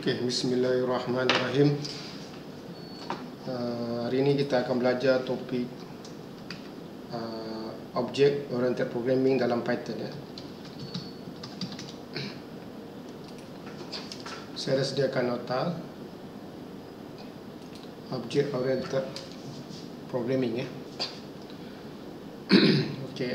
Okey, bismillahirrahmanirrahim. Hari ini kita akan belajar topik Object Oriented Programming dalam Python ya. Saya dah sediakan nota Object Oriented Programming ya. Okey,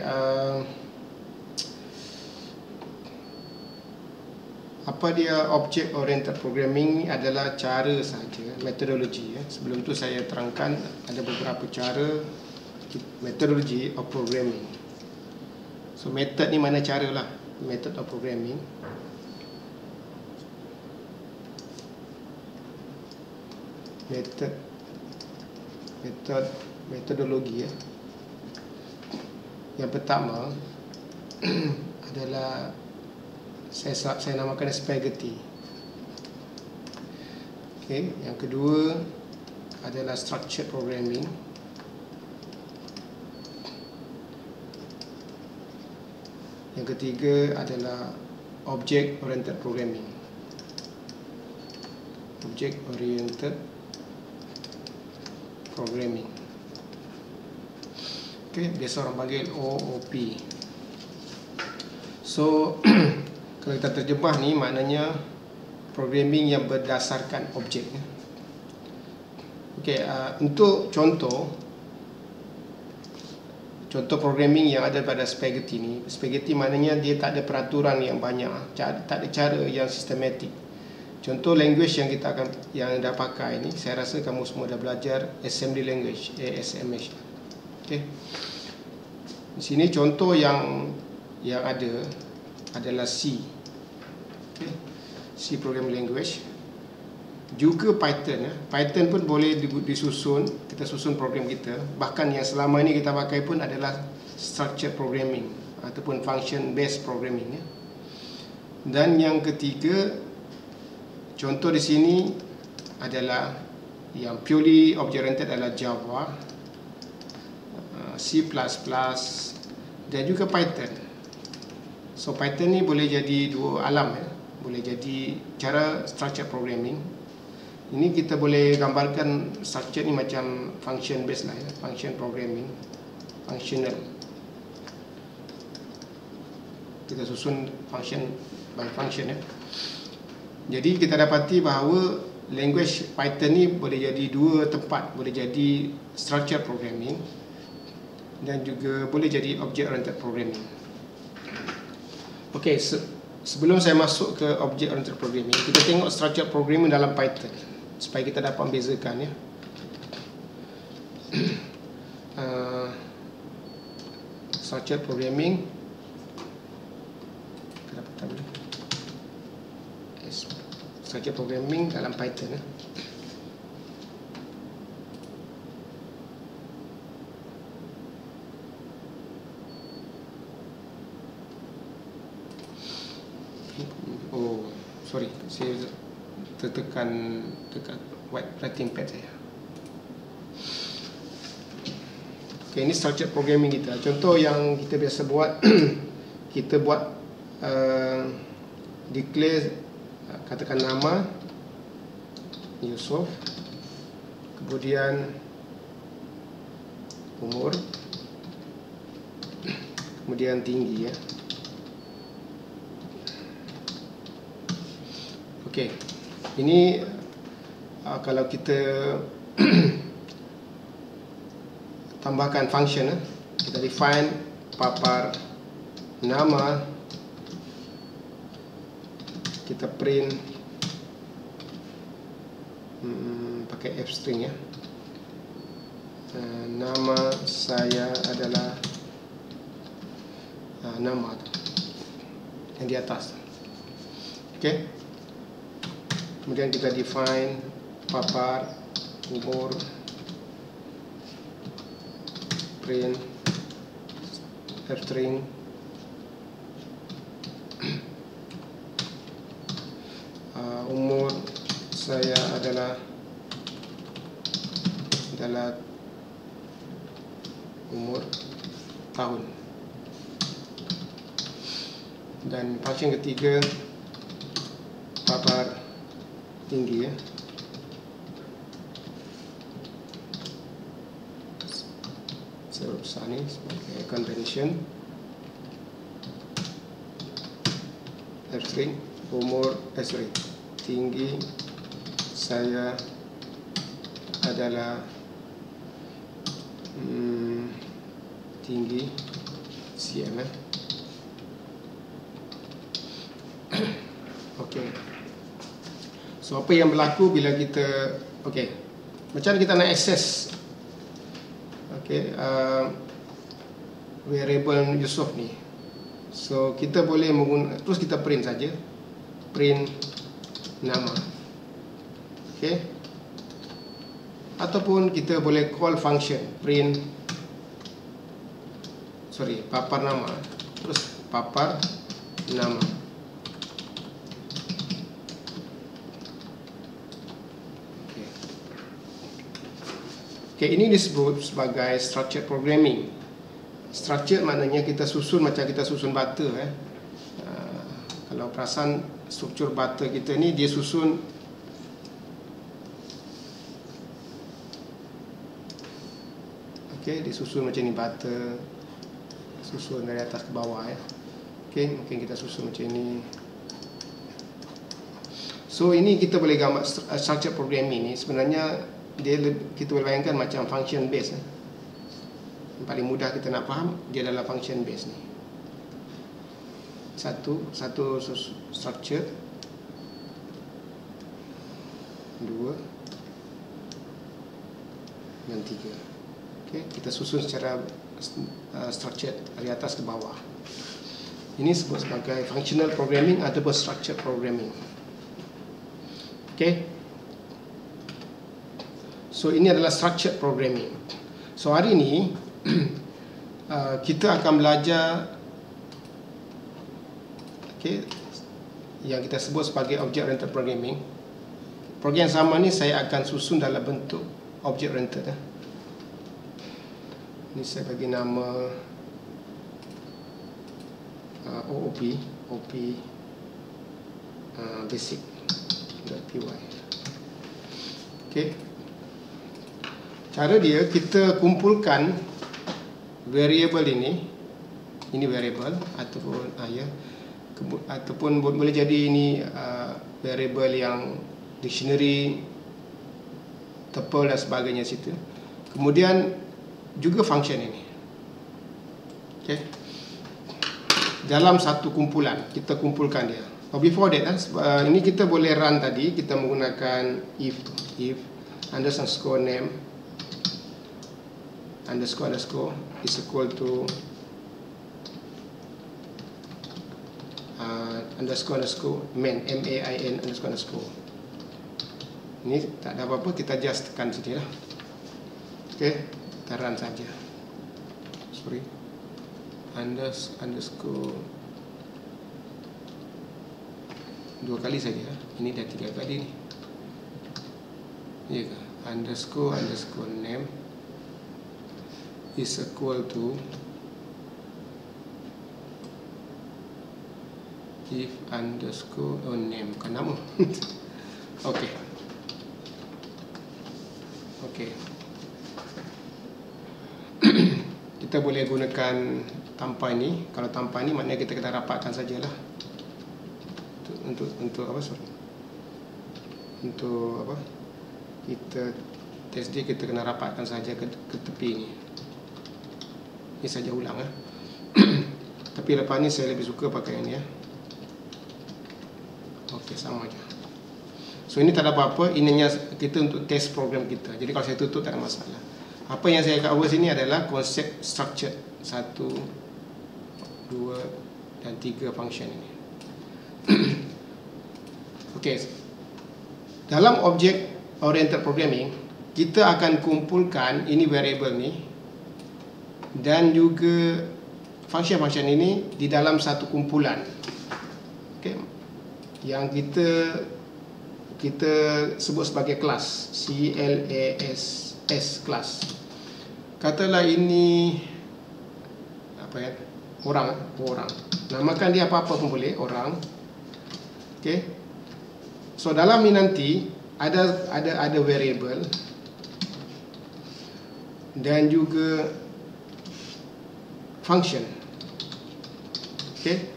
apa dia Object Oriented Programming? Adalah cara sahaja, metodologi ya. Sebelum tu saya terangkan ada beberapa cara metodologi of programming. So method ni mana cara lah, method of programming. Metodologi ya. Yang pertama adalah saya namakan spaghetti. Okey, yang kedua adalah structured programming. Yang ketiga adalah object oriented programming. Object oriented programming. Okey, biasa orang panggil OOP. So kalau kita terjemah ni maknanya programming yang berdasarkan objek ya. Okey, untuk contoh programming yang ada pada spaghetti ni. Spaghetti maknanya dia tak ada peraturan yang banyak, tak ada cara yang sistematik. Contoh language yang kita akan dah pakai ni, saya rasa kamu semua dah belajar assembly language, ASML. Okey. Di sini contoh yang ada adalah C. Okay. C programming language. Juga Python ya. Python pun boleh disusun, kita susun program kita. Bahkan yang selama ini kita pakai pun adalah structured programming ataupun function based programming ya. Dan yang ketiga, contoh di sini adalah yang purely object oriented adalah Java, C++ dan juga Python. So Python ni boleh jadi dua alam ya. Boleh jadi cara structured programming. Ini kita boleh gambarkan structure ni macam function based lah ya. Function programming, functional. Kita susun function by function ya. Jadi kita dapati bahawa language Python ni boleh jadi dua tempat. Boleh jadi structured programming dan juga boleh jadi object oriented programming. Okey, sebelum saya masuk ke object oriented programming, kita tengok structured programming dalam Python supaya kita dapat membezakan ya. Structured programming structured programming dalam Python ya. Oh, sorry, saya tertekan dekat white writing pad saya. Okay, ini structured programming kita. Contoh yang kita biasa buat, kita buat declare, katakan nama Yusof, kemudian umur, kemudian tinggi ya. Okey, ini kalau kita tambahkan function kita define papar nama, kita print pakai f string ya. Nama saya adalah nama yang di atas. Okey. Kemudian kita define papar, umur, print f-string, umur saya adalah umur tahun. Dan function ketiga papar tinggi ya. Saya besar ni sebagai convention. F-string umur tinggi saya adalah tinggi cm ya. Okey. So apa yang berlaku bila kita macam kita nak access variable Yusof ni. So kita boleh terus kita print saja, print nama. Ataupun kita boleh call function print papar nama, terus papar nama. Ini disebut sebagai structured programming. Structured maknanya kita susun macam kita susun butter kalau perasan struktur butter kita ni dia susun disusun macam ni, butter susun dari atas ke bawah ya. Mungkin kita susun macam ni. So ini kita boleh gambar structured programming ni sebenarnya kita boleh bayangkan macam function base yang paling mudah kita nak faham dia adalah function base ni. Satu structure, dua dan tiga. Kita susun secara structured dari atas ke bawah. Ini disebut sebagai functional programming ataupun structured programming. So ini adalah structured programming. So hari ini kita akan belajar yang kita sebut sebagai object oriented programming. Program yang sama ni saya akan susun dalam bentuk object oriented. Ini saya bagi nama OOP basic.py. Cara dia, kita kumpulkan variable ini variable ataupun boleh jadi ini variable yang dictionary, tuple dan sebagainya situ. Kemudian juga function ini. Dalam satu kumpulan kita kumpulkan dia. Before that ini kita boleh run tadi, kita menggunakan if underscore name underscore is equal to underscore main underscore. Ini tak ada apa-apa, kita just tekan saja lah. Kita run saja. Underscore dua kali saja. Ini dah 3 kali ni. Ya ke? Underscore name is equal to if underscore name, bukan nama. Kita boleh gunakan tanpa ini. Kalau tanpa ini maknanya kita kena rapatkan sajalah. Untuk apa? Untuk apa? Kita test dia, kita kena rapatkan saja ke tepi ini. Ini saja ulang Tapi lepas ni saya lebih suka pakai yang ni sama aja. So ini tak ada apa-apa, ininya kita untuk test program kita. Jadi kalau saya tutup tak ada masalah. Apa yang saya cover sini adalah konsep structure 1, 2 dan 3 function ini. Dalam object oriented programming kita akan kumpulkan ini variable ni dan juga function-function ini di dalam satu kumpulan. Yang kita sebut sebagai kelas, class. Katalah ini orang. Namakan dia apa-apa pun boleh, orang. So dalam ini nanti ada variable dan juga function. Okay.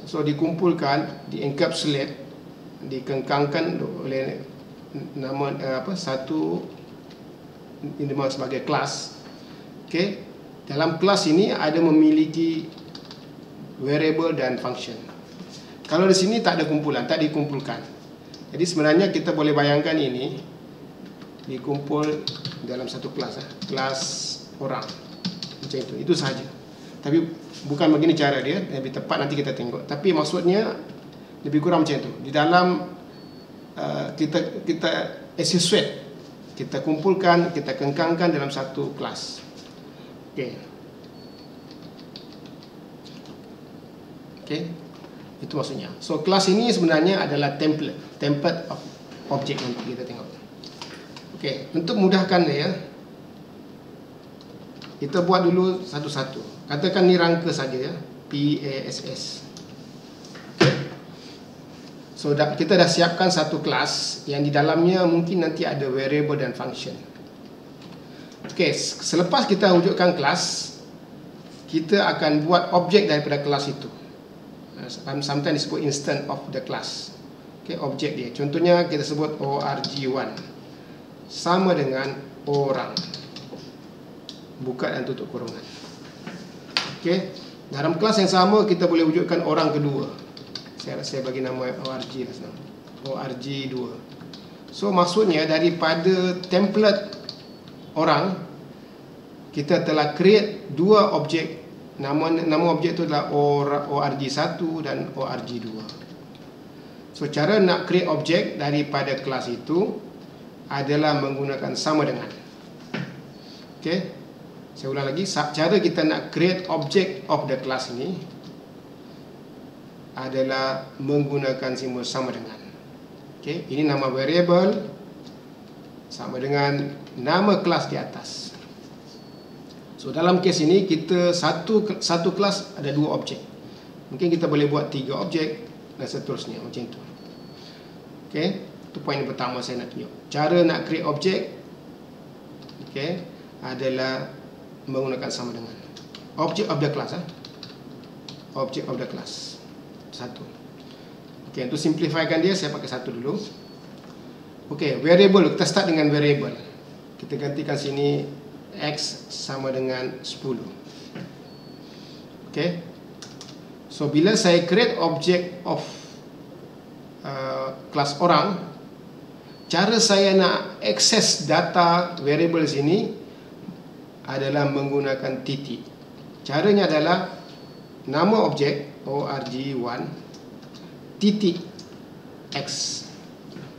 So dikumpulkan, di-encapsulate, dikengkangkan oleh nama satu ini sebagai kelas. Okay. Dalam kelas ini ada memiliki variable dan function. Kalau di sini tak ada kumpulan, tak dikumpulkan. Jadi sebenarnya kita boleh bayangkan ini dikumpul dalam satu kelas, kelas orang macam itu saja. Tapi bukan begini cara dia, lebih tepat nanti kita tengok. Tapi maksudnya lebih kurang macam itu. Di dalam kita associate, kita kumpulkan, kita kengkangkan dalam satu kelas. Okey, itu maksudnya. So kelas ini sebenarnya adalah template of object yang kita tengok. Okey, untuk mudahkan dia, kita buat dulu satu-satu. Katakan ni rangka saja ya, PASS. Okay. So kita dah siapkan satu kelas yang di dalamnya mungkin nanti ada variable dan function. Okey, selepas kita wujudkan kelas, kita akan buat objek daripada kelas itu. Sometimes disebut instance of the class. Okey, objek dia. Contohnya kita sebut org1 sama dengan orang. Buka dan tutup kurungan. Okey, dalam kelas yang sama kita boleh wujudkan orang kedua. Saya bagi nama org lah senang. org2. So maksudnya daripada template orang, kita telah create dua objek. Nama objek itu adalah org1 dan org2. So cara nak create objek daripada kelas itu adalah menggunakan sama dengan. Okey, saya ulang lagi, cara kita nak create object of the class ini adalah menggunakan simbol sama dengan. Okey, ini nama variable sama dengan nama kelas di atas. So dalam kes ini kita satu kelas ada dua objek. Mungkin kita boleh buat 3 objek dan seterusnya macam itu. Okey, itu poin yang pertama saya nak tunjuk. Cara nak create objek, okey, adalah menggunakan sama dengan object of the class. Object of the class satu. Okey, untuk simplifykan dia saya pakai satu dulu. Okey, variable, kita start dengan variable. Kita gantikan sini x sama dengan 10. Okey, so bila saya create object of kelas orang, cara saya nak access data variable sini adalah menggunakan titik. Caranya adalah nama objek org1 titik x.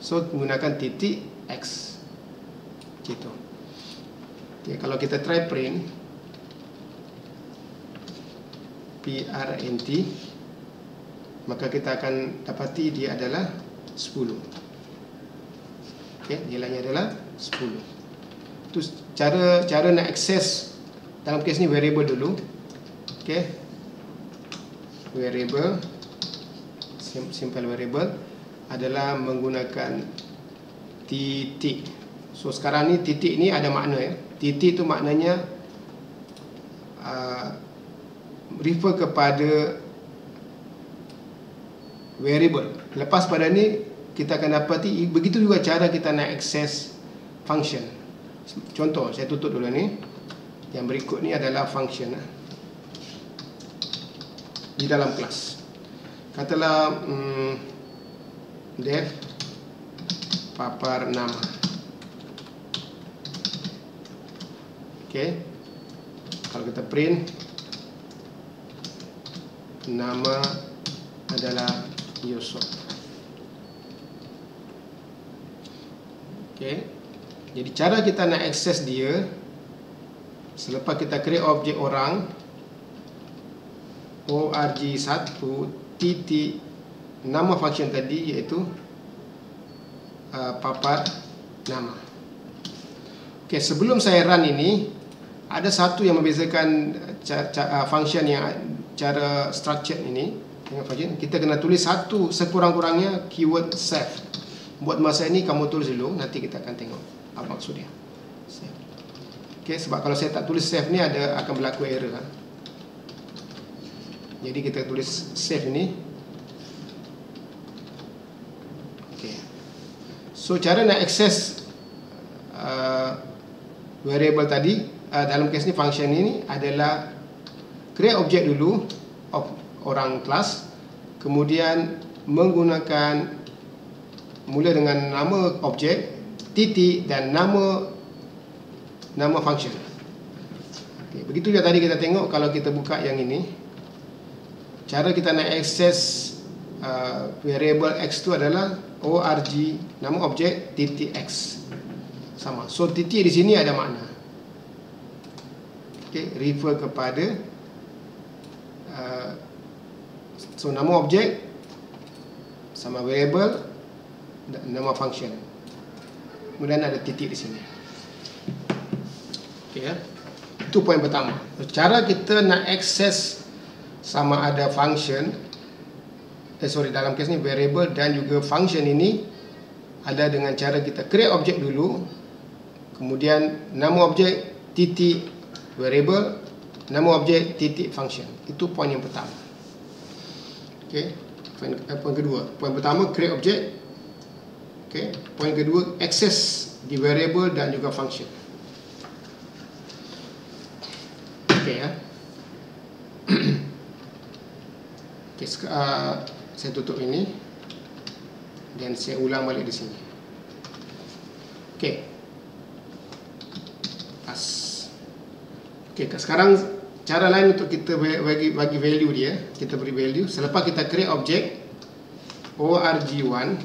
So menggunakan titik x. Gitu. Okay, kalau kita try print print, maka kita akan dapati dia adalah 10. Okey, nilainya adalah 10. Itu cara nak akses dalam kes ni variable dulu. Okey, variable, simple variable adalah menggunakan titik. So sekarang ni titik ni ada makna ya. Titik tu maknanya refer kepada variable. Lepas pada ni kita akan dapati begitu juga cara kita nak akses function. Contoh, saya tutup dulu ni. Yang berikut ni adalah function di dalam kelas. Katalah def papar nama. Okey, kalau kita print, nama adalah Yusuf. Okey, jadi cara kita nak akses dia, selepas kita create objek orang, org1 titik nama function tadi iaitu papar nama. Okey, sebelum saya run ini, ada satu yang membezakan function yang cara structure ini. dengan function, kita kena tulis satu sekurang-kurangnya keyword save. Buat masa ini kamu tulis dulu, nanti kita akan tengok apa maksudnya. Save. Okay, sebab kalau saya tak tulis save ni akan berlaku error. Jadi kita tulis save ni. Okay. So cara nak access variable tadi, dalam kes ni function ini adalah create object dulu orang kelas, kemudian menggunakan mula dengan nama objek, titik dan nama function. Okay, begitu juga tadi kita tengok kalau kita buka yang ini, cara kita nak access variable x tu adalah org nama objek titik x. Sama. So titik di sini ada makna. Okay, refer kepada so nama objek sama variable dan nama function. Kemudian ada titik di sini. Okey ya. Itu poin pertama. Cara kita nak access sama ada function dalam kes ni variable dan juga function ini ada dengan cara kita create objek dulu, kemudian nama objek titik variable, nama objek titik function. Itu poin yang pertama. Okey, poin kedua. Poin pertama create object. Okey, poin kedua access di variable dan juga function. Okey ya. Okey, saya tutup ini dan saya ulang balik di sini. Okey. Pas. Okey, sekarang cara lain untuk kita bagi value dia, kita beri value selepas kita create objek org1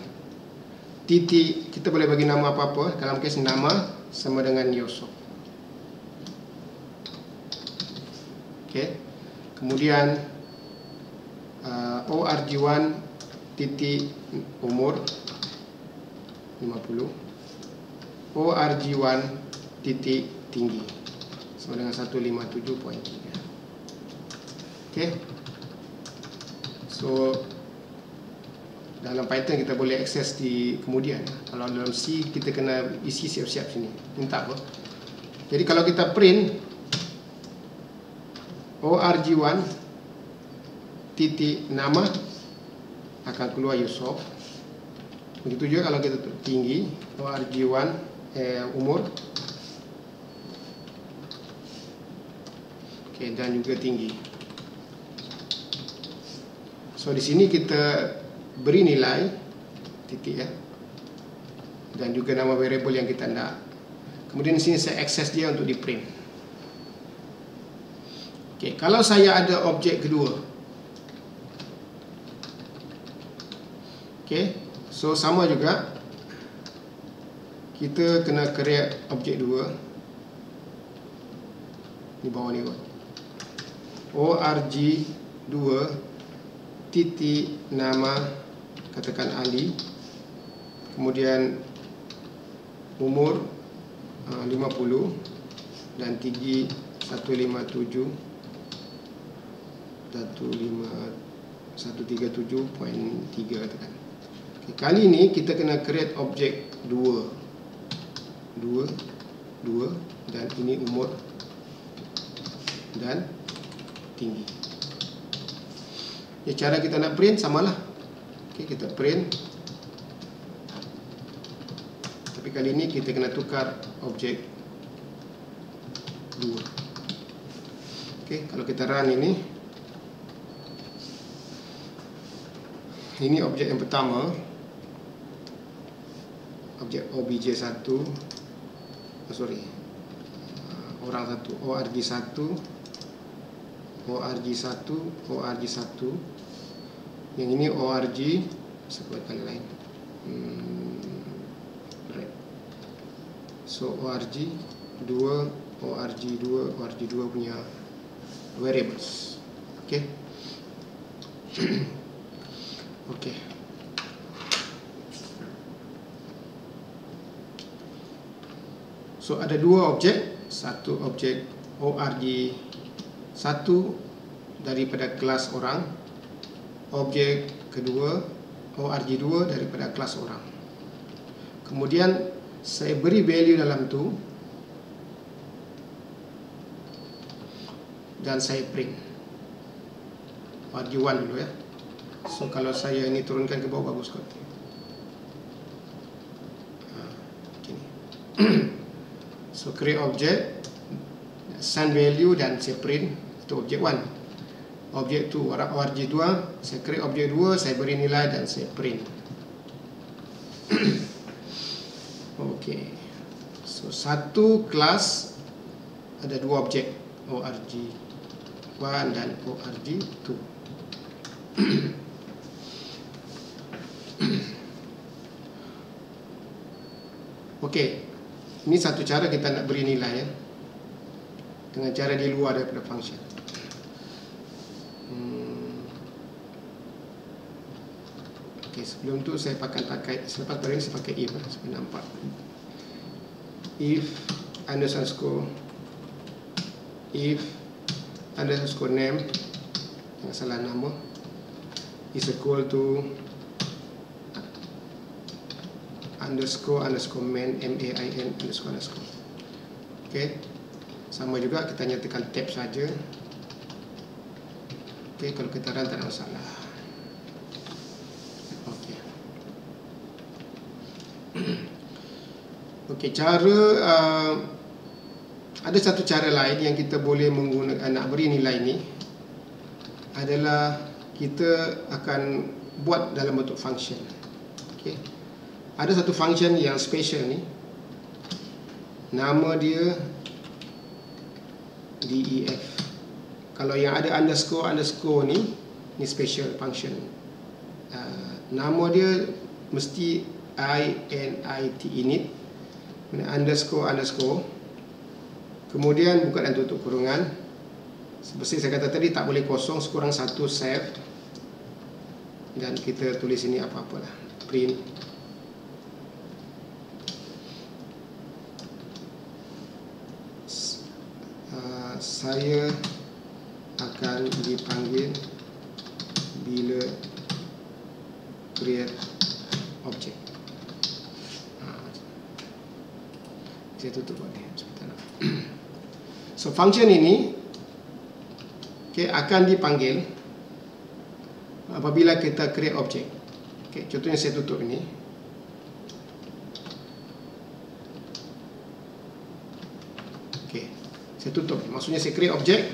titik, kita boleh bagi nama apa-apa, dalam kes nama sama dengan Yusuf. Okey. Kemudian org1 titik umur 50, org1 titik tinggi sama dengan 157.3. Okay. So dalam Python kita boleh akses di kemudian. Kalau dalam C kita kena isi siap-siap sini. Minta apa? Jadi kalau kita print org1 titik nama akan keluar Yusof. Begitu juga kalau kita tinggi org1 umur. Okay, dan juga tinggi. So di sini kita beri nilai titik ya, dan juga nama variable yang kita nak. Kemudian di sini saya akses dia untuk di print. Okey, kalau saya ada objek kedua. Okey, so sama juga kita kena create objek dua di bawah ni kot. org2 titik nama katakan Ali, kemudian umur 50 dan tinggi 137 137.3 katakan. Okay, kali ini kita kena create objek 2 dan ini umur dan tinggi. Ya, cara kita nak print samalah. Okey, kita print. Tapi kali ini kita kena tukar objek 2. Okey, kalau kita run ini objek yang pertama. Objek obj1 orang satu, org1 org1 yang ini org sebutkan lain right. So org2 punya variables. Okay. Okay. So ada dua objek, satu objek org1 daripada kelas orang, objek kedua ORG2 daripada kelas orang. Kemudian saya beri value dalam tu dan saya print ORG1 dulu ya. So kalau saya ini turunkan ke bawah bagus kot. Begini. So create object, send value dan saya print itu objek 1. Objek 2 ORG2, saya create objek 2, saya beri nilai dan saya print. Okey. So satu kelas ada dua objek, ORG1 dan ORG2. Okey. Ini satu cara kita nak beri nilai ya. Dengan cara di luar daripada function. Okey, sebelum tu saya pakai selepas pada ini saya pakai if supaya nampak. If underscore name, jangan salah nama, is equal to underscore main underscore. Okey, sama juga kita nyatakan tab saja. Okey, kalau kita run tak ada masalah. Okey. Okey, cara ada satu cara lain yang kita boleh menggunakan nak beri nilai ni adalah kita akan buat dalam bentuk function. Okey. Ada satu function yang special ni. Nama dia def. Kalau yang ada underscore ni special function. Nama dia mesti init underscore. Kemudian buka dan tutup kurungan. Seperti saya kata tadi, tak boleh kosong, sekurang satu save. Dan kita tulis ini apa-apalah, print. Saya akan dipanggil bila create object. Saya tutup ni. So function ini akan dipanggil apabila kita create object. Contohnya saya tutup ini. Saya tutup. Maksudnya saya create object.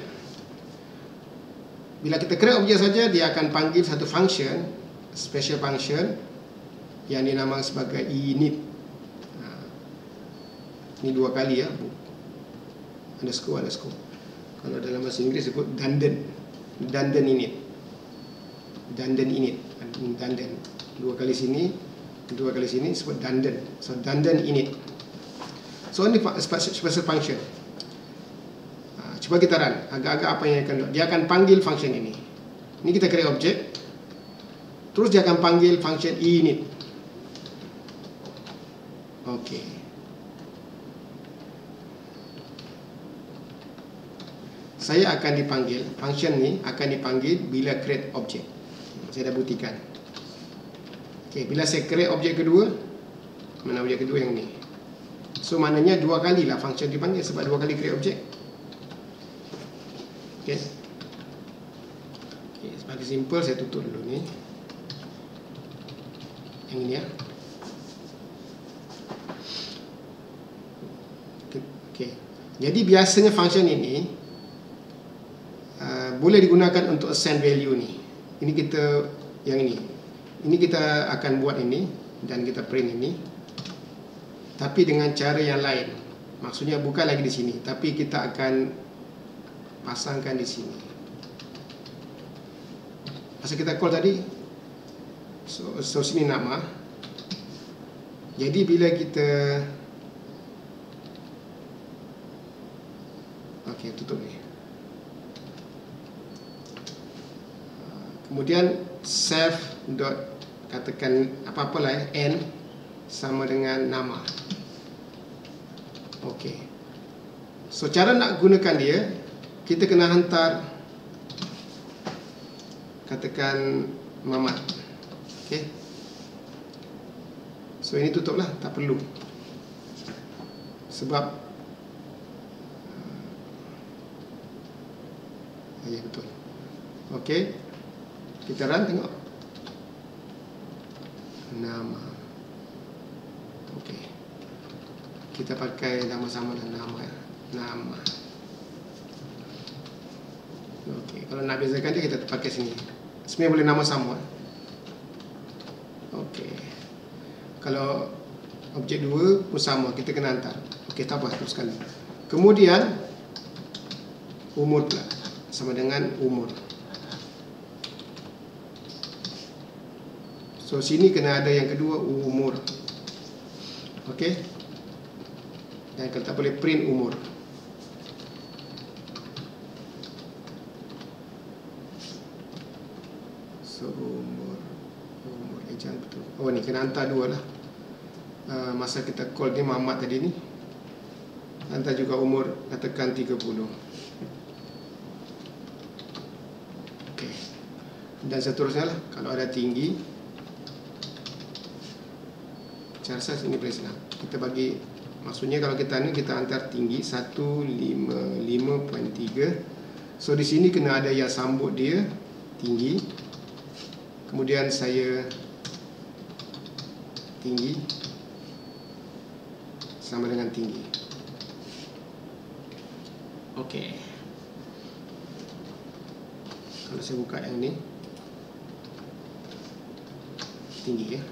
Bila kita create object saja, dia akan panggil satu function, special function yang dinamakan sebagai init. Ini dua kali ya, underscore. Kalau dalam bahasa Inggeris sebut dundon init. Dua kali sini, dua kali sini sebut dundon. So dundon init. So ini special function. Cuba kita run. Agak-agak apa yang akan dia akan panggil function ini. Ini kita create object. Terus dia akan panggil function init. Okey. Saya akan dipanggil, function ni akan dipanggil bila create object. Saya dah buktikan. Okey, bila saya create objek kedua, mana objek kedua yang ni? So maknanya dua kali lah function dipanggil sebab dua kali create objek. Okey. Okey, sebagai simple saya tutup dulu ni. Yang ini ya. Okey. Jadi biasanya function ini boleh digunakan untuk assign value ni. Ini kita yang ini. Ini kita akan buat ini dan kita print ini. Tapi dengan cara yang lain. Maksudnya bukan lagi di sini, tapi kita akan pasangkan di sini. Pasal kita call tadi, so sini nama. Jadi bila kita okey, tutup ni. Kemudian save dot katakan apa-apalah n sama dengan nama. Okey. So cara nak gunakan dia, kita kena hantar katakan Mamat. Okey. So ini tutuplah, tak perlu. Sebab ya betul. Okey. Kita run tengok. Nama. Okey. Kita pakai nama sama dan nama. Nama. Okey, kalau nak bezakan dia kita pakai sini. Sebenarnya boleh nama sama. Okey. Kalau objek 2 pun sama, kita kena hantar. Okey, tak apa, terus sekali. Kemudian umur pula, sama dengan umur. So sini kena ada yang kedua, umur. Okey. Dan kita boleh print umur. So umur jangan betul. Oh ni kena hantar dua lah. Masa kita call ni Muhammad tadi ni, hantar juga umur, katakan 30. Okey. Dan seterusnya lah. Kalau ada tinggi, saya rasa ini boleh senang. Kita bagi, maksudnya kalau kita ni kita hantar tinggi 155.3. So di sini kena ada yang sambut dia tinggi. Kemudian saya tinggi sama dengan tinggi. Okey. Kalau saya buka yang ni, tinggi ya.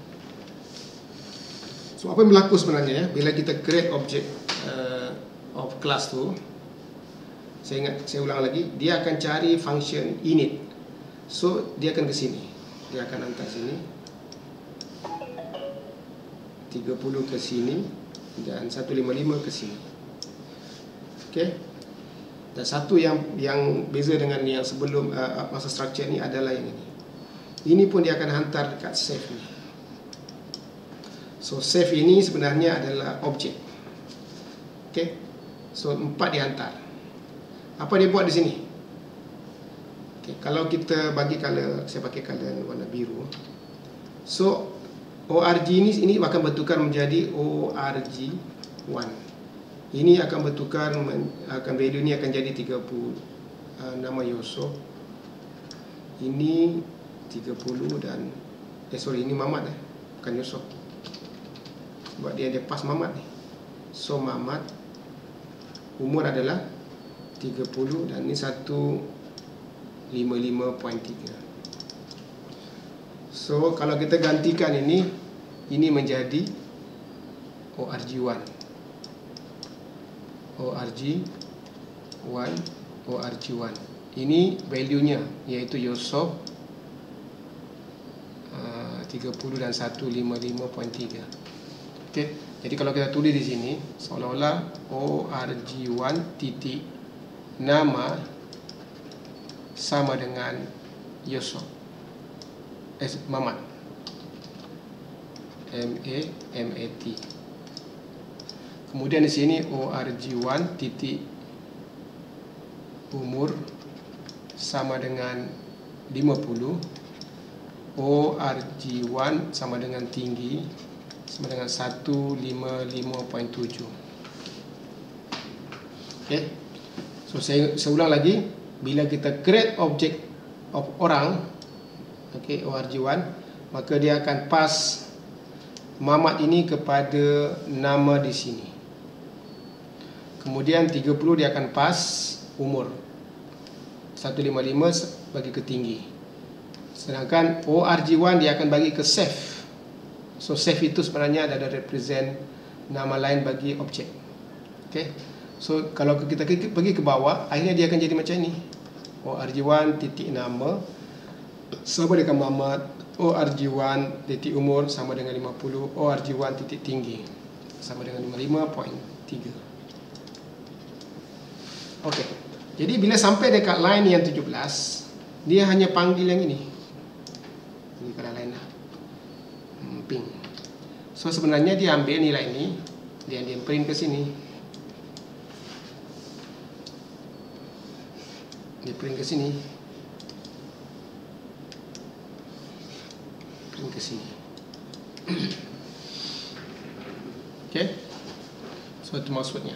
So apa yang berlaku sebenarnya ya, bila kita create object of class tu, saya ulang lagi, dia akan cari function init. So dia akan ke sini. Dia akan hantar sini 30 ke sini dan 155 ke sini. Okey. Dan satu yang beza dengan yang sebelum masa structure ni adalah yang ini. Ini pun dia akan hantar dekat save ni. So save ini sebenarnya adalah objek. Okey. So 4 dihantar. Apa dia buat di sini? Kalau kita bagi color, saya pakai color warna biru. So org ini akan bertukar menjadi org1. Ini akan bertukar, akan value ni akan jadi 30. Nama Yusuf. Ini 30 dan sorry, ini Mamat bukan Yusuf. Sebab dia ada pas Mamat ni. So Mamat, umur adalah 30 dan ini 155.3. So kalau kita gantikan ini menjadi org1. org1. Ini value-nya iaitu Yusof 30 dan 155.3. Okey. Jadi kalau kita tulis di sini seolah-olah org1 titik nama sama dengan Yusuf Mamat, M-A-M-A-T. Kemudian di sini org1 titik umur sama dengan 50. org1 sama dengan tinggi sama dengan 155.7. Okey. So saya ulang lagi, bila kita create object of orang, okey, org1, maka dia akan pass Mamat ini kepada nama di sini. Kemudian 30 dia akan pass umur. 155 bagi ke tinggi. Sedangkan org1 dia akan bagi ke save. So save itu sebenarnya adalah represent nama lain bagi objek. Okey. So kalau kita pergi ke bawah, akhirnya dia akan jadi macam ini. org1 titik nama sama dengan Mamat, org1 titik umur sama dengan 50, org1 titik tinggi sama dengan 55.3. Okey. Jadi bila sampai dekat line yang 17, dia hanya panggil yang ini. Ini pada line lah. Ping. So sebenarnya dia ambil nilai ini, dia print ke sini. Dia print ke sini. ke sini. Okey. So itu maksudnya.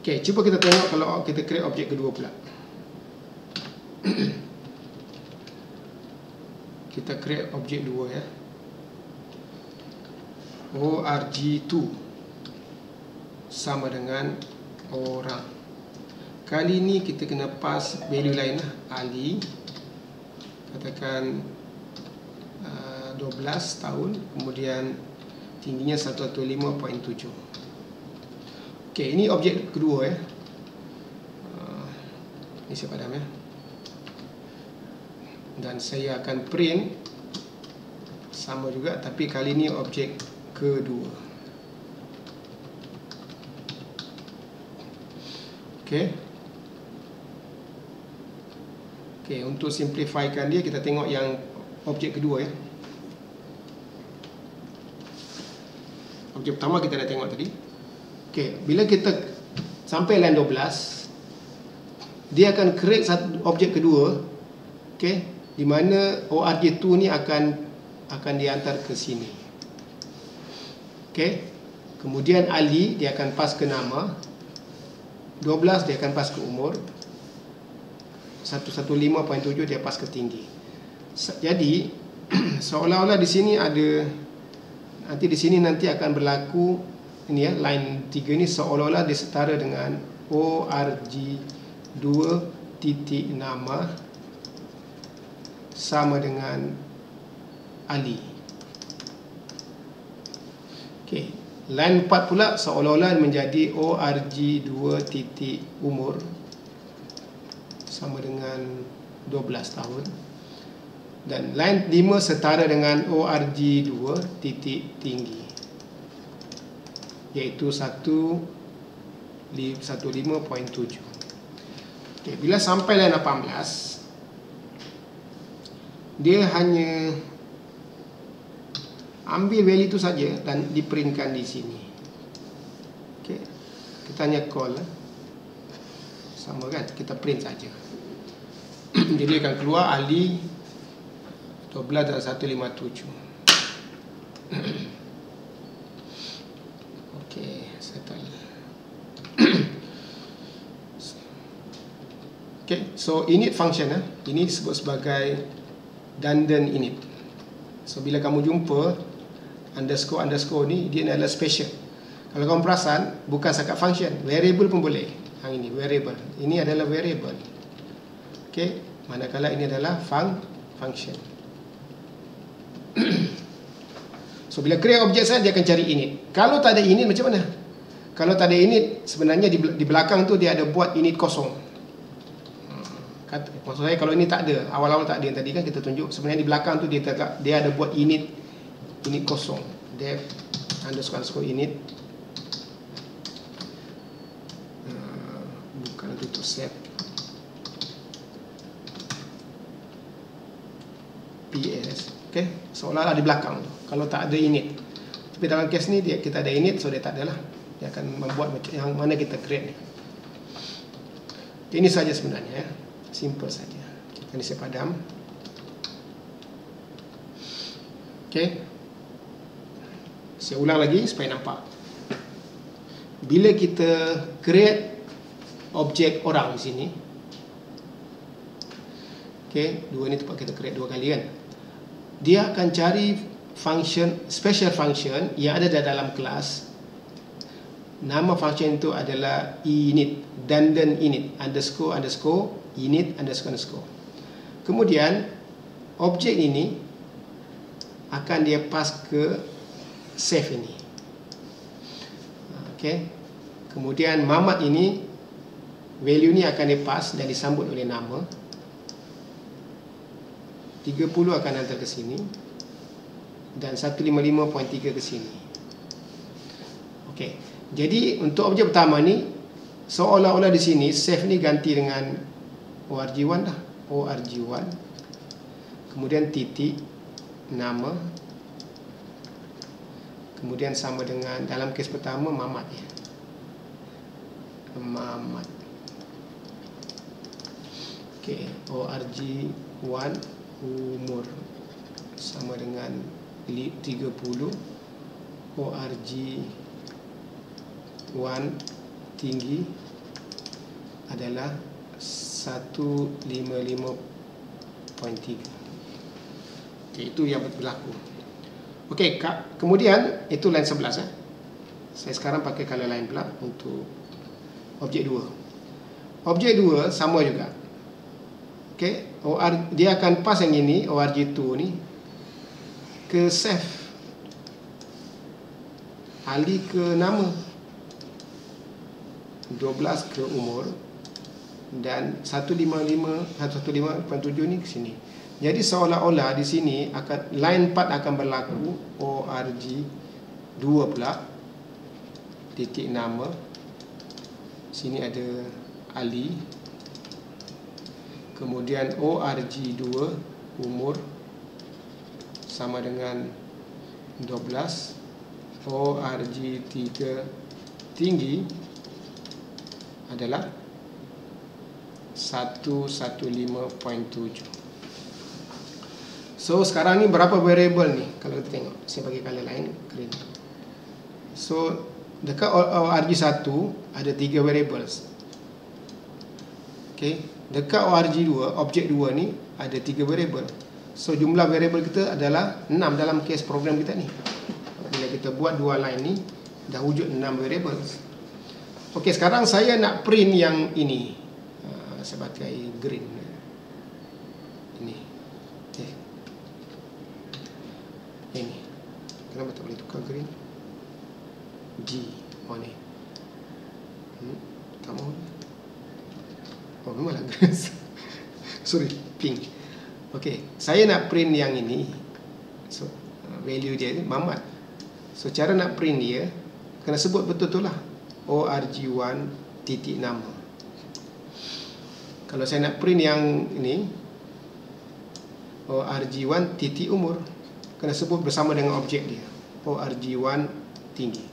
Okey, cuba kita tengok kalau kita create objek kedua pula. Kita create objek dua ya. org2 sama dengan orang. Kali ni kita kena pass value lain lah. Ali, katakan 12 tahun, kemudian tingginya 115.7. Okey, ini objek kedua ya. Ini saya padam ya. Dan saya akan print sama juga, tapi kali ini objek kedua. Okey. Okey, untuk simplifykan dia, kita tengok yang objek kedua ya. Objek pertama kita dah tengok tadi. Okey, bila kita sampai line 12, dia akan create satu objek kedua. Okey, di mana org2 ni akan dihantar ke sini. Okey. Kemudian Ali dia akan pass ke nama. 12 dia akan pass ke umur. 115.7 dia pass ke tinggi. Jadi seolah-olah di sini ada, nanti di sini nanti akan berlaku ini ya, line 3 ni seolah-olah dia setara dengan org2 titik nama sama dengan Ali. Okey, line 4 pula seolah-olah menjadi org2 titik umur sama dengan 12 tahun. Dan line 5 setara dengan org2 titik tinggi, iaitu 115.7. Okay, bila sampai line 18, dia hanya ambil value itu saja dan diprintkan di sini. Okay, kita hanya call sama kan, kita print saja. Jadi akan keluar Ali 12 dan 157. Okey, settle. Okey, so init function ini disebut sebagai Dandan init. So bila kamu jumpa underscore ni, dia adalah special. Kalau kamu perasan, bukan sekat function, variable pun boleh. Yang ini variable, ini adalah variable. Okey, manakala ini adalah function. So bila create objek saya, dia akan cari init. Kalau tak ada init macam mana? Kalau tak ada init, sebenarnya di belakang tu dia ada buat init kosong. Maksud saya kalau ini tak ada, awal-awal tak ada yang tadi kan kita tunjuk, sebenarnya di belakang tu dia ada buat init kosong. Def underscore init. Bukan untuk set PS. Okey, seolah-olah di belakang tu kalau tak ada init. Tapi dalam kes ni kita ada init, so dia tak adalah. Dia akan membuat macam yang mana kita create ni. Ini saja sebenarnya ya. Simple saja. Ini saya padam. Okey. Saya ulang lagi supaya nampak. Bila kita create objek orang di sini, okey, dua ni tempat kita create dua kali kan. Dia akan cari function, special function yang ada dalam kelas. Nama function itu adalah init, dandan init, underscore init underscore. Kemudian objek ini akan dia pass ke save ini. Okey. Kemudian Mamat ini value ni akan dia pass dan disambut oleh nama. 30 akan hantar ke sini dan 155.3 ke sini. Okey. Jadi untuk objek pertama ni seolah-olah di sini save ni ganti dengan org1 dah. org1. Kemudian titik nama. Kemudian sama dengan dalam kes pertama Mamat ya. Mamat. Okey, org1 umur sama dengan 30, ORG1 tinggi adalah 155.3. Itu yang berlaku. Okey, kemudian itu line 11 Saya sekarang pakai color line pula untuk objek 2. Objek 2 sama juga. Okey, dia akan pas yang ini, ORG2 ni ke save, Ali ke nama, 12 ke umur, dan 155.7 ni ke sini. Jadi seolah-olah di sini akan line 4 akan berlaku, ORG2 pula, titik nama, sini ada Ali, kemudian ORG2 umur sama dengan 12, ORG3 tinggi adalah 115.7. So sekarang ni berapa variable ni? Kalau kita tengok, saya bagi color lain, green. So dekat ORG1 ada 3 variables. Okay, dekat ORG2, objek 2 ni ada 3 variable. So jumlah variable kita adalah 6 dalam case program kita ni. Bila kita buat 2 line ni, dah wujud 6 variables. Okey, sekarang saya nak print yang ini. Saya pakai green. Ini. Ini. Kenapa tak boleh tukar green? G. Oh ni. Tak mau. Oh memanglah green. Sorry, pink. Okey, saya nak print yang ini. So value dia ni Mamat. So cara nak print dia kena sebut betul-betul lah, ORG1 titik nama. Kalau saya nak print yang ini, ORG1 titik umur, kena sebut bersama dengan objek dia, ORG1 tinggi.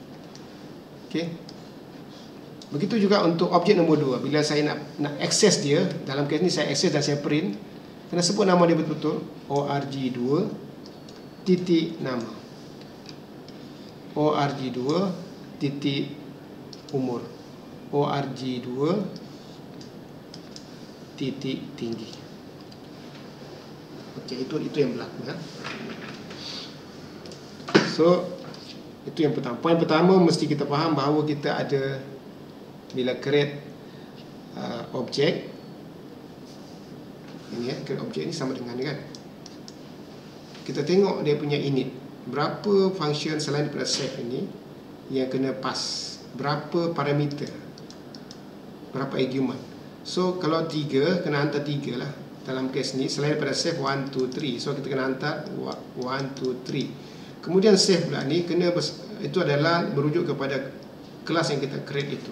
Okey. Begitu juga untuk objek nombor 2. Bila saya nak access dia, dalam kes ni saya access dan saya print, kena sebut nama dia betul-betul, ORG2 titik nama, ORG2 titik umur, ORG2 titik tinggi. Okey, itu yang berlaku So itu yang pertama. Poin pertama mesti kita faham bahawa kita ada, bila create objek ini create objek ni sama dengan ni kan. Kita tengok dia punya init, berapa function selain daripada save ini yang kena pass, berapa parameter, berapa argument. So kalau 3, kena hantar 3 lah. Dalam kes ni selain daripada save 1, 2, 3, so kita kena hantar 1, 2, 3. Kemudian save pula ni kena itu adalah merujuk kepada kelas yang kita create itu.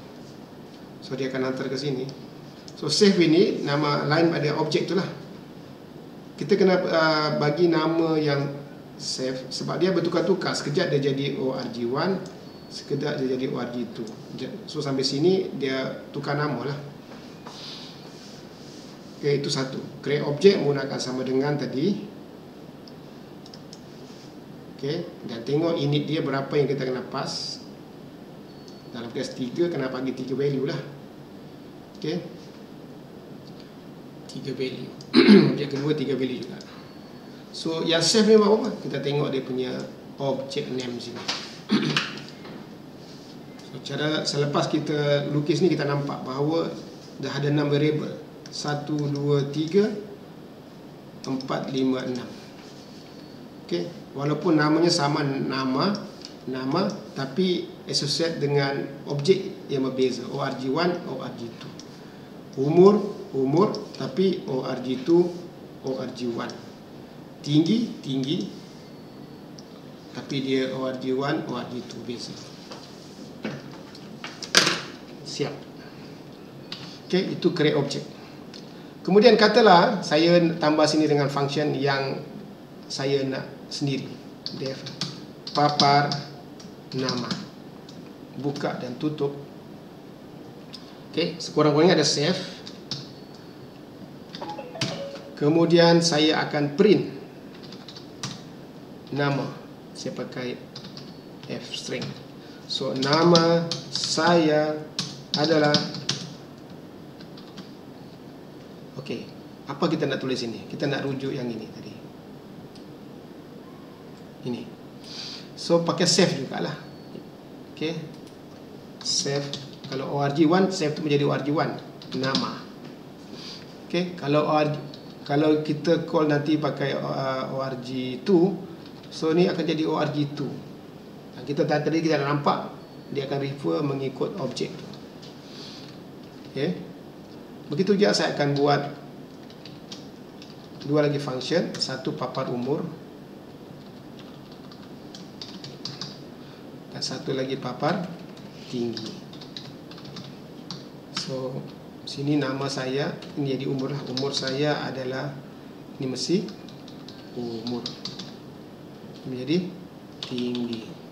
So dia akan hantar ke sini. So save ini nama lain pada objek tu lah. Kita kena bagi nama yang save, sebab dia bertukar-tukar. Sekejap dia jadi ORG1, sekejap dia jadi ORG2. So sampai sini dia tukar nama lah. Okay, itu satu. Create objek menggunakan sama dengan tadi. Okay, dan tengok init dia berapa yang kita kena pass. Dalam kes 3 kena bagi 3 value lah. Okay, 3 value. Objek kedua 3 value juga. So yang save ni buat apa? Kita tengok dia punya object name sini. So cara selepas kita lukis ni kita nampak bahawa dah ada 6 variable. 1, 2, 3, 4, 5, 6. Okey, walaupun namanya sama nama, tapi associate dengan objek yang berbeza, ORG1, ORG2. Umur, tapi ORG2, ORG1. Tinggi, tapi dia ORG1, ORG2 beza. Siap. Okey, itu create object. Kemudian katalah saya tambah sini dengan function yang saya nak sendiri. Def papar nama, buka dan tutup. Okey, sekurang-kurangnya ada save. Kemudian saya akan print nama, saya pakai F string. So nama saya adalah, okey, apa kita nak tulis ini? Kita nak rujuk yang ini tadi, ini. So pakai save jugalah. Okey, save. Kalau org1, save tu menjadi org1 nama. Okey, kalau kita call nanti pakai org2, so ni akan jadi org2. Kita tadi kita dah nampak dia akan refer mengikut objek tu. Okey, begitu juga saya akan buat dua lagi function, satu papar umur dan satu lagi papar tinggi. So sini nama saya, ini jadi umur lah. Umur saya adalah, ini mesti umur, ini menjadi tinggi.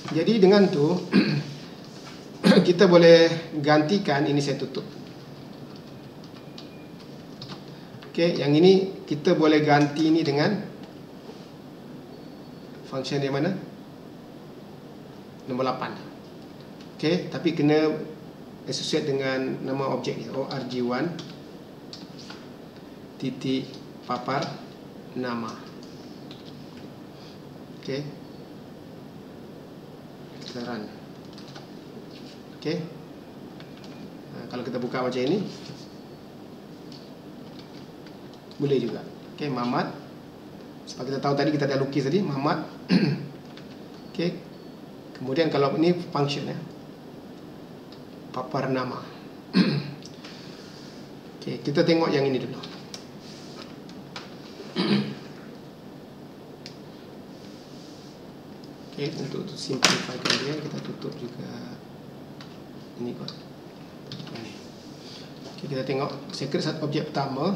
Jadi dengan tu kita boleh gantikan ini, saya tutup. Okey, yang ini kita boleh ganti ini dengan function yang mana? Nombor 8. Okey, tapi kena associate dengan nama objek ni, org1 titik papar nama. Okey, kita run. Okey, kalau kita buka macam ini boleh juga. Okey, Mamat, sebab kita tahu tadi kita dah lukis tadi Mamat. Okey, kemudian kalau ini function ya, papar nama. Okey, kita tengok yang ini dulu. Okey, untuk simplifykan dia, kita tutup juga ini kot. Ini. Okey, kita tengok secret satu objek pertama.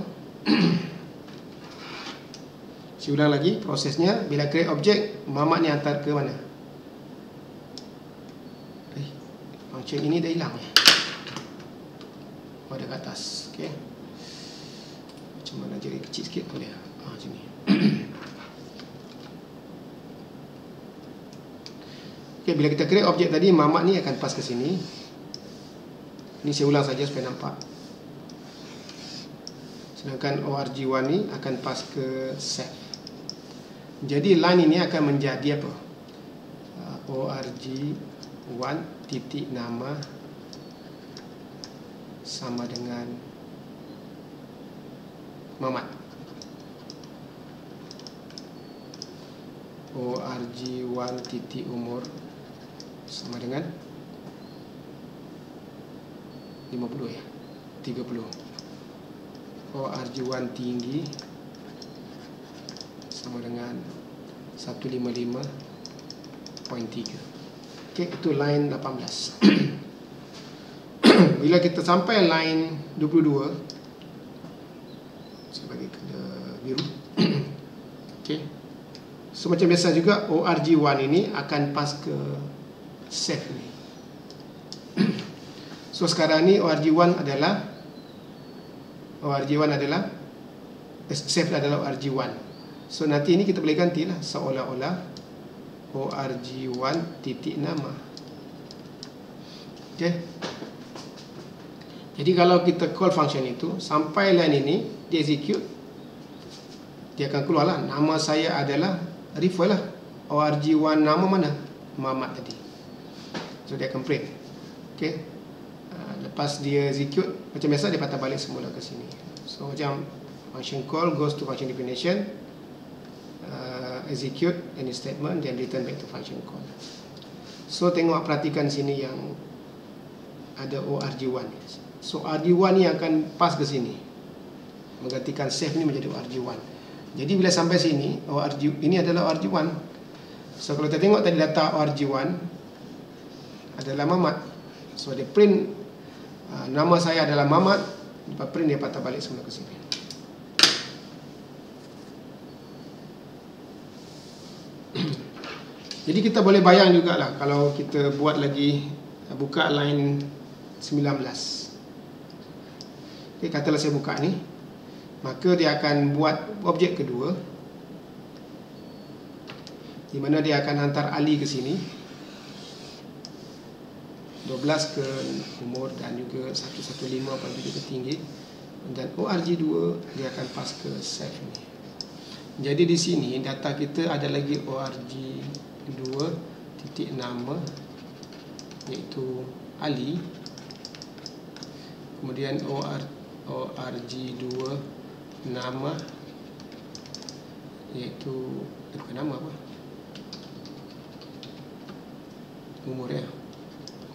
Saya ulang lagi prosesnya. Bila create objek, Mamat ni hantar ke mana? Function ini dah hilang ya. Oh, ada kat atas. Okey, macam mana jadi kecil sikit boleh? Macam ni. Okey, bila kita create objek tadi, Mamat ni akan pass ke sini. Ini saya ulang saja supaya nampak. Sedangkan org1 ni akan pass ke set. Jadi line ini akan menjadi apa? org1 titik nama sama dengan Mamat. org1 titik umur sama dengan 50 ya, 30. org1 tinggi sama dengan 155.3. Okey, itu line 18. Bila kita sampai line 22, saya bagi color biru. Okey, so macam biasa juga org1 ini akan pass ke save ni. So sekarang ni org1 adalah save adalah org1. So nanti ini kita boleh gantilah seolah-olah org1 titik nama. Okey, jadi kalau kita call function itu sampai line ini, dia execute, dia akan keluarlah nama saya adalah, refer lah org1 nama mana? Mamat tadi. So dia akan print. Okey, lepas dia execute, macam biasa dia patah balik semula ke sini. So macam function call goes to function definition, execute any statement, then return back to function call. So tengok, perhatikan sini yang ada org1. So org1 ni akan pass ke sini, menggantikan save ni menjadi org1. Jadi bila sampai sini, ini adalah org1. So kalau kita tengok tadi data org1 adalah Mamat. So dia print nama saya adalah Mamat, lepas print dia patah balik semula ke sini. Jadi kita boleh bayang jugalah kalau kita buat lagi, buka line 19. Okay, katalah saya buka ni, maka dia akan buat objek kedua, di mana dia akan hantar Ali ke sini, 12 ke umur dan juga 115 ke tinggi, dan ORG2 dia akan pas ke save ni. Jadi di sini data kita ada lagi ORG2 titik nama iaitu Ali, kemudian ORG2 nama iaitu bukan nama apa, umur ya,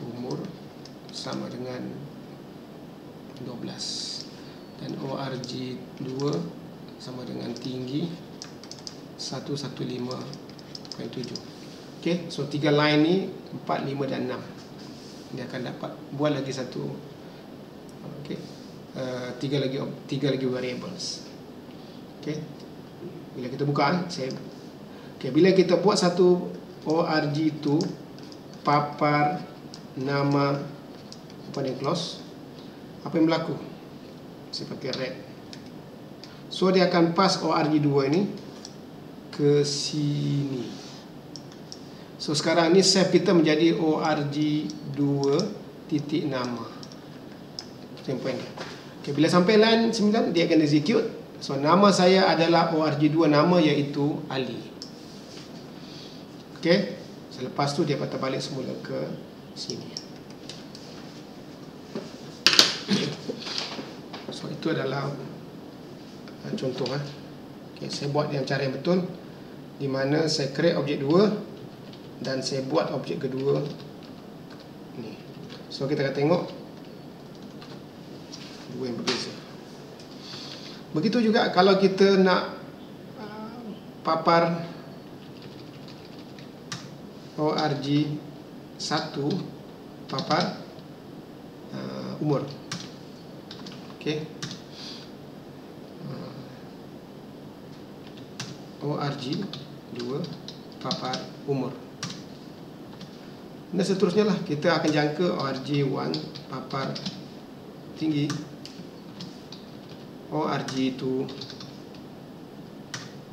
umur sama dengan 12, dan ORG2 sama dengan tinggi 115.7. Okey, so 3 line ni 4, 5 dan 6 dia akan dapat buat lagi satu. Okey, 3 lagi variables. Okey, bila kita buka bila kita buat satu ORG2 papar nama open and close, apa yang berlaku? Saya pakai red. So dia akan pass ORG2 ini ke sini. So sekarang ni save kita menjadi ORG2 titik nama. Itu yang point dia. Okay, bila sampai line 9 dia akan execute. So nama saya adalah ORG2 nama iaitu Ali. Okay, selepas tu dia patah balik semula ke sini. So itu adalah contoh. Okay, saya buat dengan cara yang betul, di mana saya create objek 2 dan saya buat objek kedua ni. So kita akan tengok dua yang berbeza. Begitu juga kalau kita nak papar ORG1 papar umur. Okey, ORG2 papar umur, dan seterusnya lah. Kita akan jangka ORG1 papar tinggi, ORG2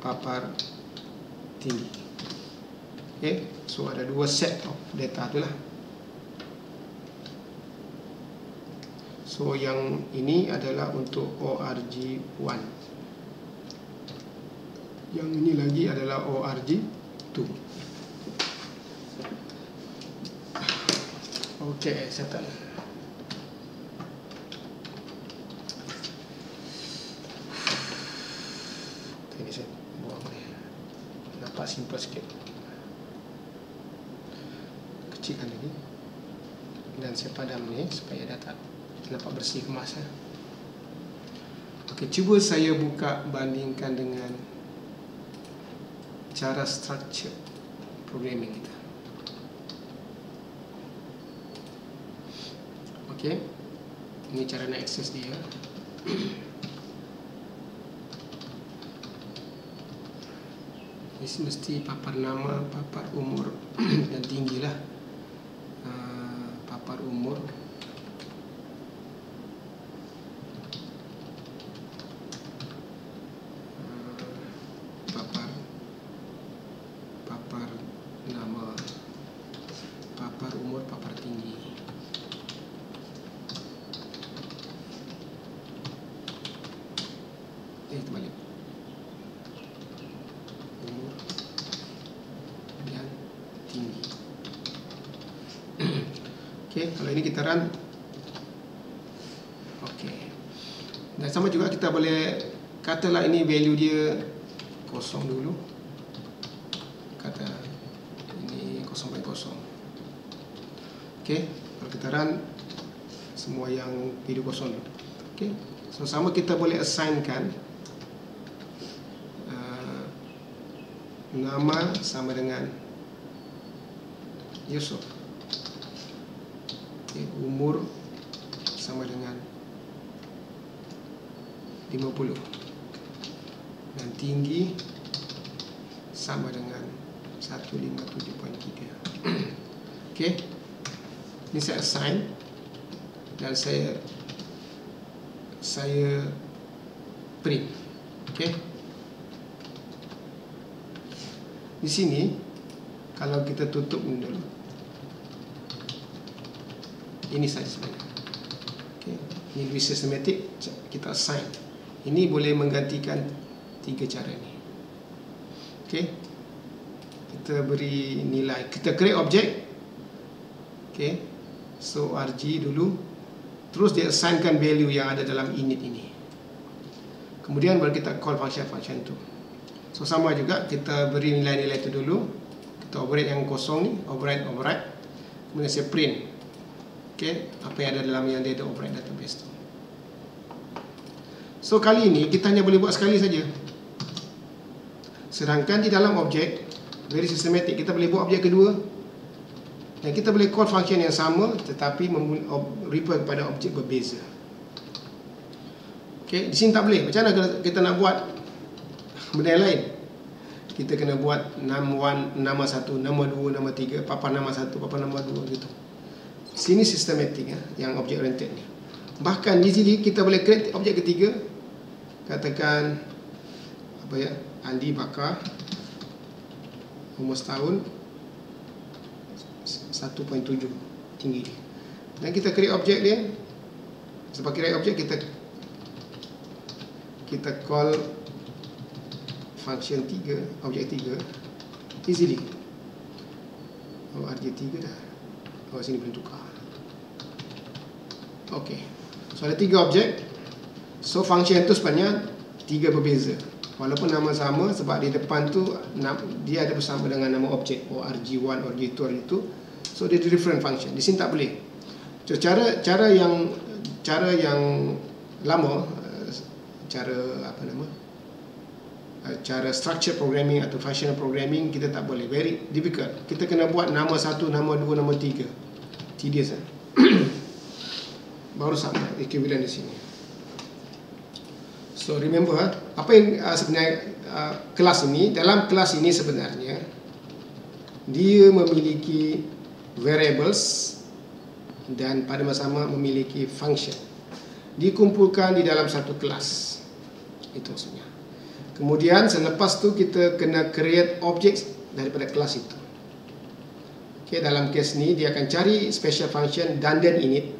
papar tinggi. Okay, so ada dua set of data tu lah. So yang ini adalah untuk ORG1, yang ini lagi adalah ORG2. Okay, settle. Okay, ni saya buang ni, nampak simple sikit. Kecilkan lagi, dan saya padam ni supaya data nampak bersih, kemas. Okey, cuba saya buka bandingkan dengan cara structure programming kita. Okey, ini cara nak akses dia. Ini mesti papar nama, papar umur dan tinggi lah. Papar umur, papar nama, papar umur, papar tinggi. Itu balik umur dan tinggi. Okay, kalau ini kita run. Okay, dan sama juga kita boleh katalah ini value dia kosong dulu. Kata ini 0.0. Okay, kalau kita run, semua yang video kosong dulu. Okay, so sama kita boleh assignkan nama sama dengan Yusuf. Okay, umur sama dengan 50, dan tinggi sama dengan 157.3. Okay, ini saya assign dan saya saya print. Okey. Di sini kalau kita tutup dulu, ini saja sebenarnya. Okey. Ini visual systematic kita assign. Ini boleh menggantikan 3 cara ni. Okey. Kita beri nilai, kita create object. Okey. So RG dulu, terus dia assignkan value yang ada dalam init ini. Kemudian baru kita call function tu. So sama juga, kita beri nilai-nilai itu dulu. Kita override yang kosong ni, override. Kemudian saya print. Okey, apa yang ada dalam yang dia ada override database tu. So kali ini kita hanya boleh buat sekali saja. Sedangkan di dalam objek very systematic, kita boleh buat objek kedua. Dan kita boleh call function yang sama tetapi refer kepada objek berbeza. Okey, di sini tak boleh. Macam mana kita nak buat benda yang lain? Kita kena buat nama 1, nama 2, nama 3, papan nama 1, papan nama 2 gitu. Sini systematic yang objek oriented ni. Bahkan di sini kita boleh create objek ketiga. Katakan apa ya? Andi Bakar, umur setahun, 1.7 tinggi. Dan kita create objek dia. Sebab create objek, kita call function 3, objek 3 easily. Oh, RJ3 dah. Oh, sini boleh tukar. Okey. So ada 3 objek. So function itu sebenarnya 3 berbeza. Walaupun nama sama, sebab di depan tu dia ada bersama dengan nama objek. Oh, RG1, RG2, RG2. So dia different function. Di sini tak boleh. So cara yang lama, cara structure programming atau functional programming, kita tak boleh, very difficult. Kita kena buat nama 1, nama 2, nama 3. Tedious. Baru sama equivalent di sini. So remember, apa yang sebenarnya kelas ini, dalam kelas ini sebenarnya dia memiliki variables dan pada masa sama memiliki function. Dikumpulkan di dalam satu kelas. Itu maksudnya. Kemudian selepas tu kita kena create objects daripada kelas itu. Okay, dalam case ni dia akan cari special function dandan init.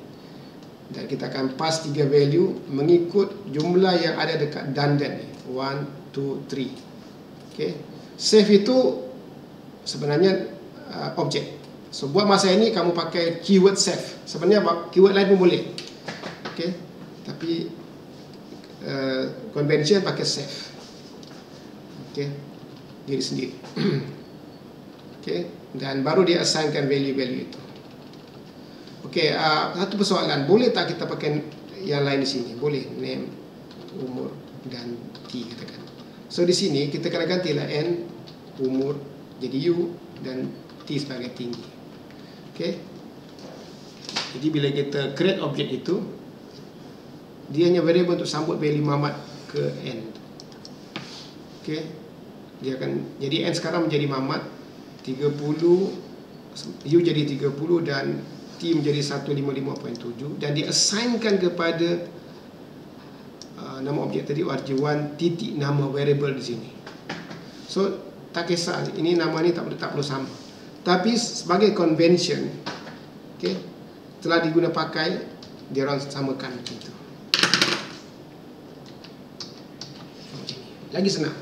Dan kita akan pass 3 value mengikut jumlah yang ada dekat dandan ni. 1, 2, 3. Okay. Save itu sebenarnya objek. So buat masa ini kamu pakai keyword save. Sebenarnya keyword lain pun boleh. Okay. Tapi convention pakai save. Okay. Diri sendiri. Okay. Dan baru dia assignkan value-value itu. Okey, satu persoalan, boleh tak kita pakai yang lain di sini? Boleh, name, umur dan T katakan. So di sini kita kena gantilah N, umur jadi U dan T sebagai tinggi. Okey. Jadi bila kita create objek itu, dia hanya variable untuk sambut value Muhammad ke N. Okey. Dia akan jadi N sekarang menjadi Muhammad 30, U jadi 30 dan T menjadi 155.7 dan diassignkan kepada nama objek tadi RG1 titik nama variable di sini. So tak kisah ini nama ni tak perlu sama. Tapi sebagai convention, okey, telah diguna pakai dia orang samakan begitu. Lagi senang.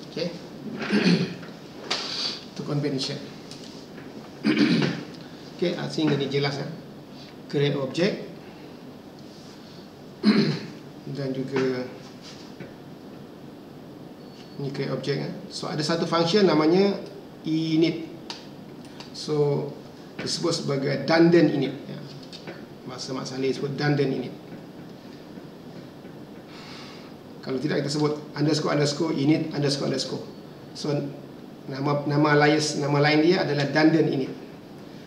Okey. Itu convention. Okey, sehingga ini jelas ya. Create object dan juga ini create object ya. So ada satu function namanya init. So disebut sebagai dandan init ya. Bahasa Mak Saleh sebut dandan init. Kalau tidak kita sebut underscore init underscore. So nama lain dia adalah dandan init.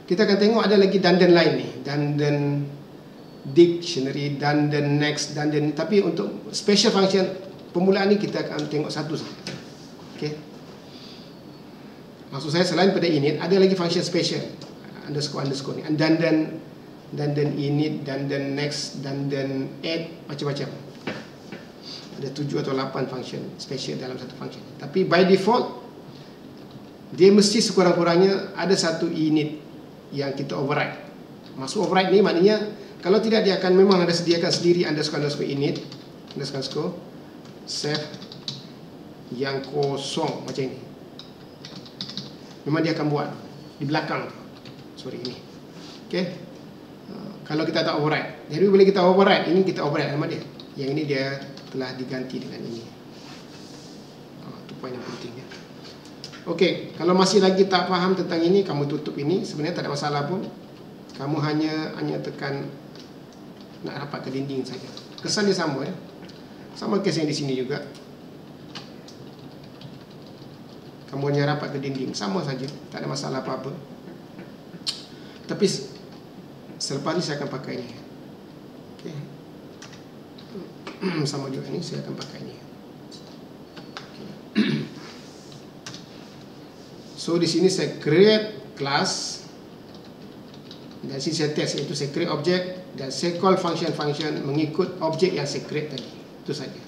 Kita akan tengok ada lagi dandan lain ni, dandan dictionary, dandan next, dandan, tapi untuk special function permulaan ni kita akan tengok satu saja. Okey. Maksud saya selain pada init ada lagi function special underscore ni, dandan dandan init, dandan next, dandan add, macam-macam. Ada 7 atau 8 function special dalam satu function. Tapi by default dia mesti sekurang-kurangnya ada satu init yang kita override. Masuk override ni maknanya kalau tidak dia akan memang ada sediakan sendiri underscore init underscore save yang kosong macam ini. Memang dia akan buat di belakang. Sorry ini. Okey. Kalau kita tak override. Jadi bila kita override, ini kita override nama dia. Yang ini dia telah diganti dengan ini. Itu poin yang penting ya. Okey, kalau masih lagi tak faham tentang ini, kamu tutup ini, sebenarnya tak ada masalah pun. Kamu hanya tekan nak rapat ke dinding saja. Kesan dia sama ya. Sama kes yang di sini juga. Kamu hanya rapat ke dinding, sama saja, tak ada masalah apa-apa. Tapi selepas ni saya akan pakai ini. Okey. Sama juga ni, saya akan pakai ini. Okay. So di sini saya create class. Dan sini saya test, iaitu saya create object dan saya call function mengikut objek yang saya create tadi. Itu saja.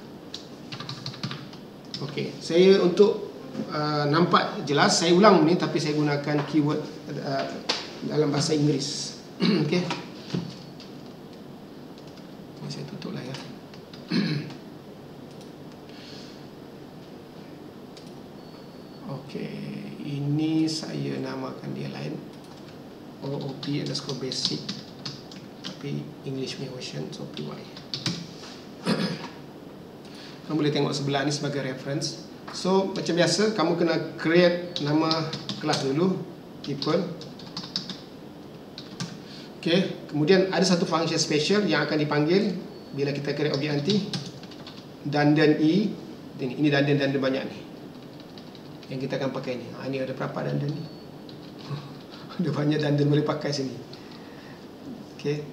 Okey, saya untuk nampak jelas, saya ulang ni tapi saya gunakan keyword dalam bahasa Inggeris. Okey. Saya tutuplah ya. Okey, ini saya namakan dia lain. OOP underscore basic, tapi English punya version, so PY. Kamu boleh tengok sebelah ni sebagai reference. So macam biasa, kamu kena create nama kelas dulu, equal. Okey, kemudian ada satu function special yang akan dipanggil bila kita create objek nanti. Dandan i, ini dandan banyak ni yang kita akan pakai ni. Ini ada berapa dandan ni? Ada banyak dandan boleh pakai sini. Okey,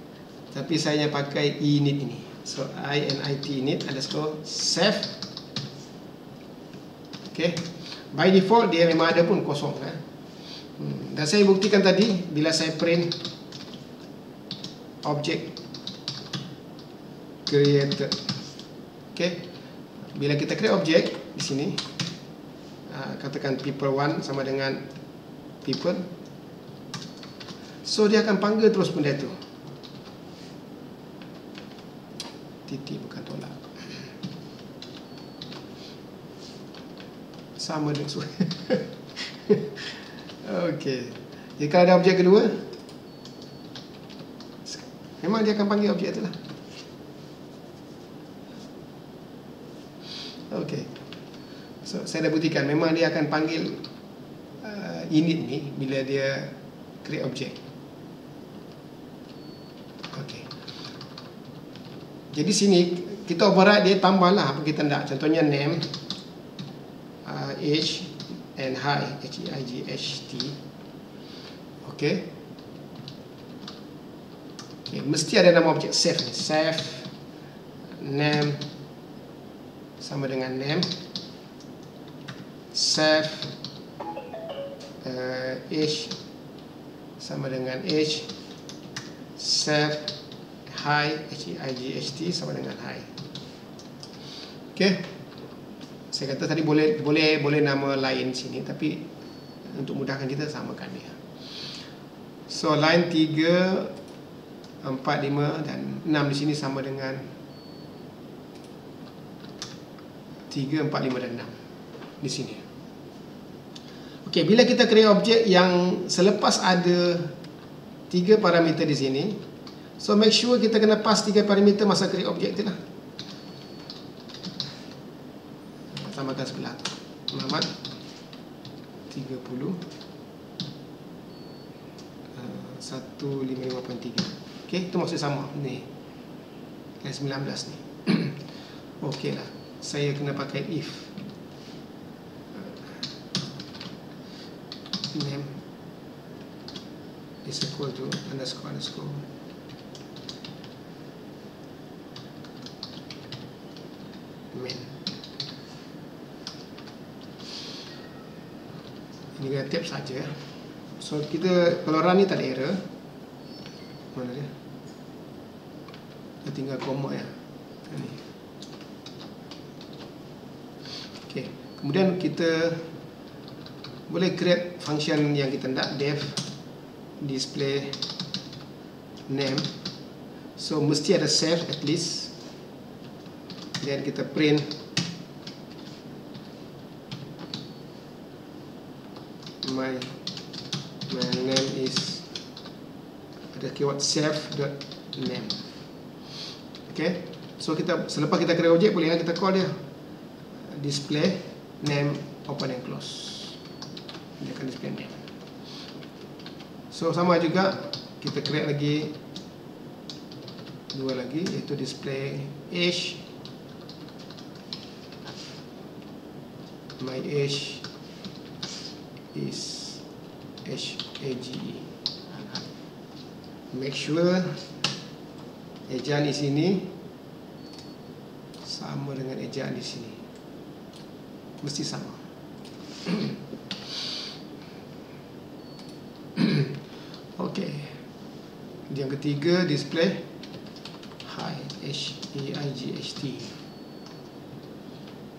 tapi saya pakai init ini. So init init underscore save. Okey, by default dia memang ada pun kosong kan. Dan saya buktikan tadi bila saya print object created. Okey, bila kita create objek di sini, katakan people1 sama dengan people, so dia akan panggil terus benda itu. Titik bukan tolak. Sama dengan suara. Okey. Jadi kalau ada objek kedua, memang dia akan panggil objek itu lah. Okey. So saya dah buktikan memang dia akan panggil init ni bila dia create objek. Okey. Jadi sini kita override dia, tambahlah apa kita nak. Contohnya name, age and height, height. Okey. Okay, mesti ada nama objek save ni. Save name sama dengan name. Save age sama dengan age. Save height, height sama dengan height. Okey. Saya kata tadi boleh nama lain sini, tapi untuk mudahkan kita samakan dia. So line 3, 4, 5 dan 6 di sini sama dengan 3, 4, 5 dan 6 di sini. Okey, bila kita create objek yang selepas ada 3 parameter di sini, so make sure kita kena pass 3 parameter masa create objek tu lah. Tambahkan sebelah tu. Muhammad 30 155.3. Okey, itu maksud sama ni. Line 19 ni. Okey lah. Saya kena pakai if. Name is equal to underscore main. Ini kita tap saja. So kita kalau run ni tak ada error. Mana dia? Dia tinggal koma ya. Ini. Okey. Kemudian kita boleh create function yang kita nak, def display name. So mesti ada save at least. Dan kita print my name is, ada keyword save.name. Okay, so kita selepas kita create objek, boleh kita call dia display name open and close. Dia akan display name. So sama juga kita create lagi dua lagi, iaitu display age. My age is age. Make sure ejaan di sini sama dengan ejaan di sini, mesti sama. Okey. Yang ketiga, display height, height.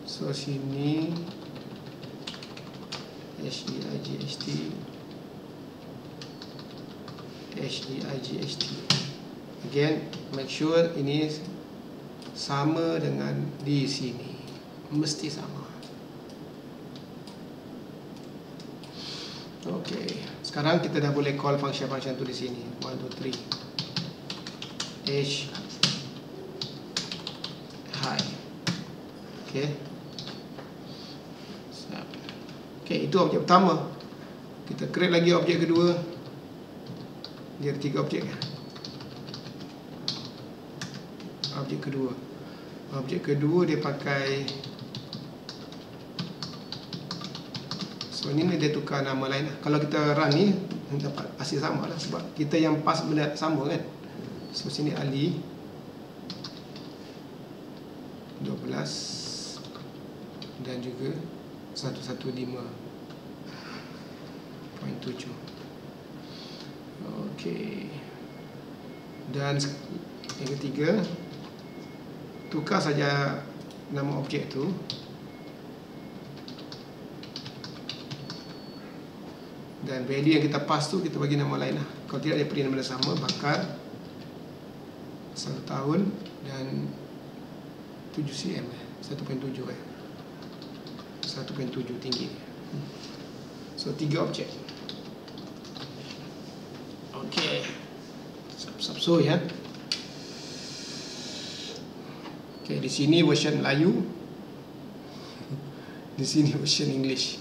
So sini height. Again, make sure ini sama dengan di sini, mesti sama. Okey, sekarang kita dah boleh call function-function tu di sini. 1, 2, 3 age height. Okey. Okey, itu objek pertama. Kita create lagi objek kedua. Dia ada 3 objek. Objek kedua dia pakai, so ini dia tukar nama lain. Kalau kita run ni dapat hasil sama lah, sebab kita yang pas benda sama kan. So sini Ali 12 dan juga 115.7. Okey. Dan yang ketiga, tukar saja nama objek tu. Dan value yang kita pass tu kita bagi nama lain lah. Kalau tidak dia print benda sama, bakar 1 tahun dan 7 cm 1.7 1.7 tinggi. So 3 objek. Okey. Sub-so ya. Okey, di sini version Melayu. Di sini version English.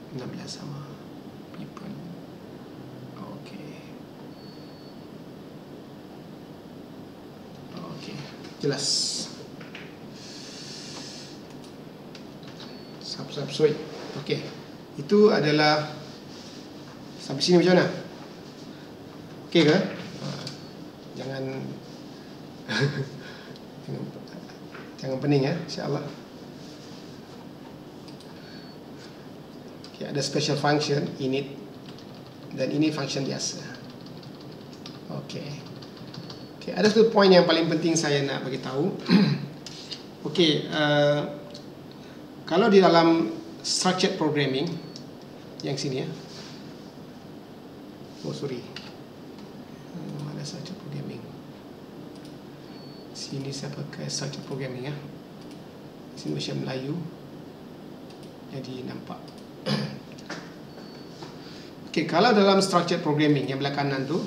16 sama people. Okey. Okey, jelas. Sub-sub. Okey. Itu adalah sampai sini macam mana? Okey ke? Jangan jangan pening ya, insya-Allah. Okay, ada special function init dan ini function biasa. Okey. Okey, ada satu point yang paling penting saya nak bagi tahu. Okey, kalau di dalam structured programming yang sini ya. Oh sorry. Mana structured programming? Sini saya pakai structured programming ya. Sini version Melayu. Jadi nampak. Okey, kalau dalam structured programming yang belah kanan tu,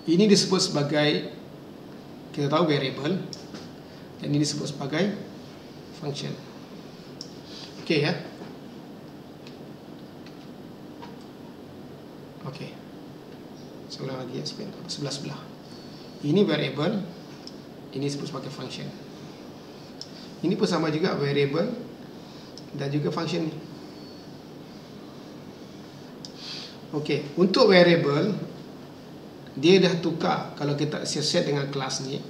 ini disebut sebagai, kita tahu variable, dan ini disebut sebagai function. Okey ya. Okey. Sebelah lagi ya, sebelah. Ini variable, ini disebut sebagai function. Ini pun sama juga, variable dan juga function ni. Okey, untuk variable dia dah tukar. Kalau kita set dengan kelas ni,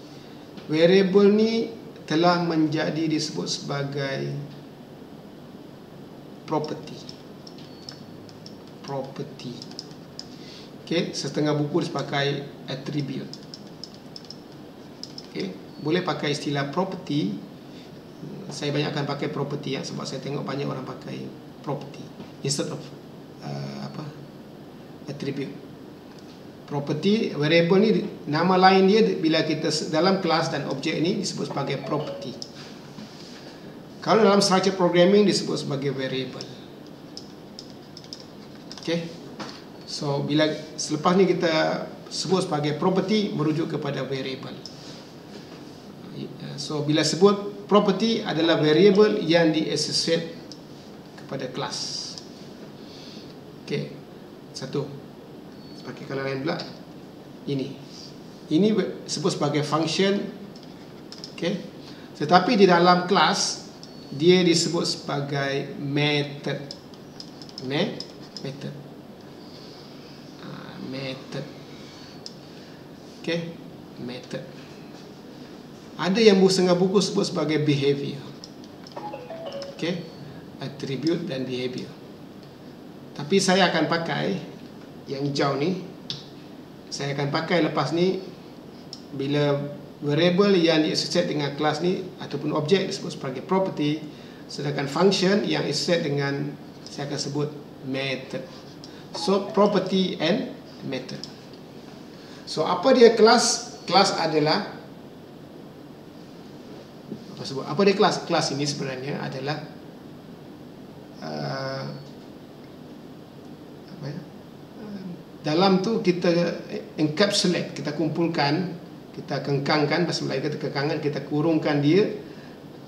variable ni telah menjadi disebut sebagai property. Okey, setengah buku dipakai attribute. Okey, boleh pakai istilah property. Saya banyak akan pakai property ya, sebab saya tengok banyak orang pakai property instead of attribute. Property variable ni nama lain dia bila kita dalam kelas dan objek ni disebut sebagai property. Kalau dalam structure programming disebut sebagai variable. Okey. So bila selepas ni kita sebut sebagai property merujuk kepada variable. So bila sebut property adalah variable yang di-associate kepada kelas. Okey. Satu. Pakai kalau lain pula. Ini sebut sebagai function. Okey. Tetapi di dalam kelas dia disebut sebagai method. Method. Okey, method. Ada yang setengah buku sebut sebagai behavior. Okey, attribute dan behavior. Tapi saya akan pakai yang hijau ni. Saya akan pakai lepas ni bila variable yang di-associate dengan kelas ni ataupun objek disebut sebagai property, sedangkan function yang associate dengan saya akan sebut method. So property and method. So apa dia kelas? Kelas adalah apa dia kelas? Kelas ini sebenarnya adalah dalam tu kita encapsulate, kita kumpulkan, kita kengkangkan, bahasa Melayu kita kengkangkan, kita kurungkan dia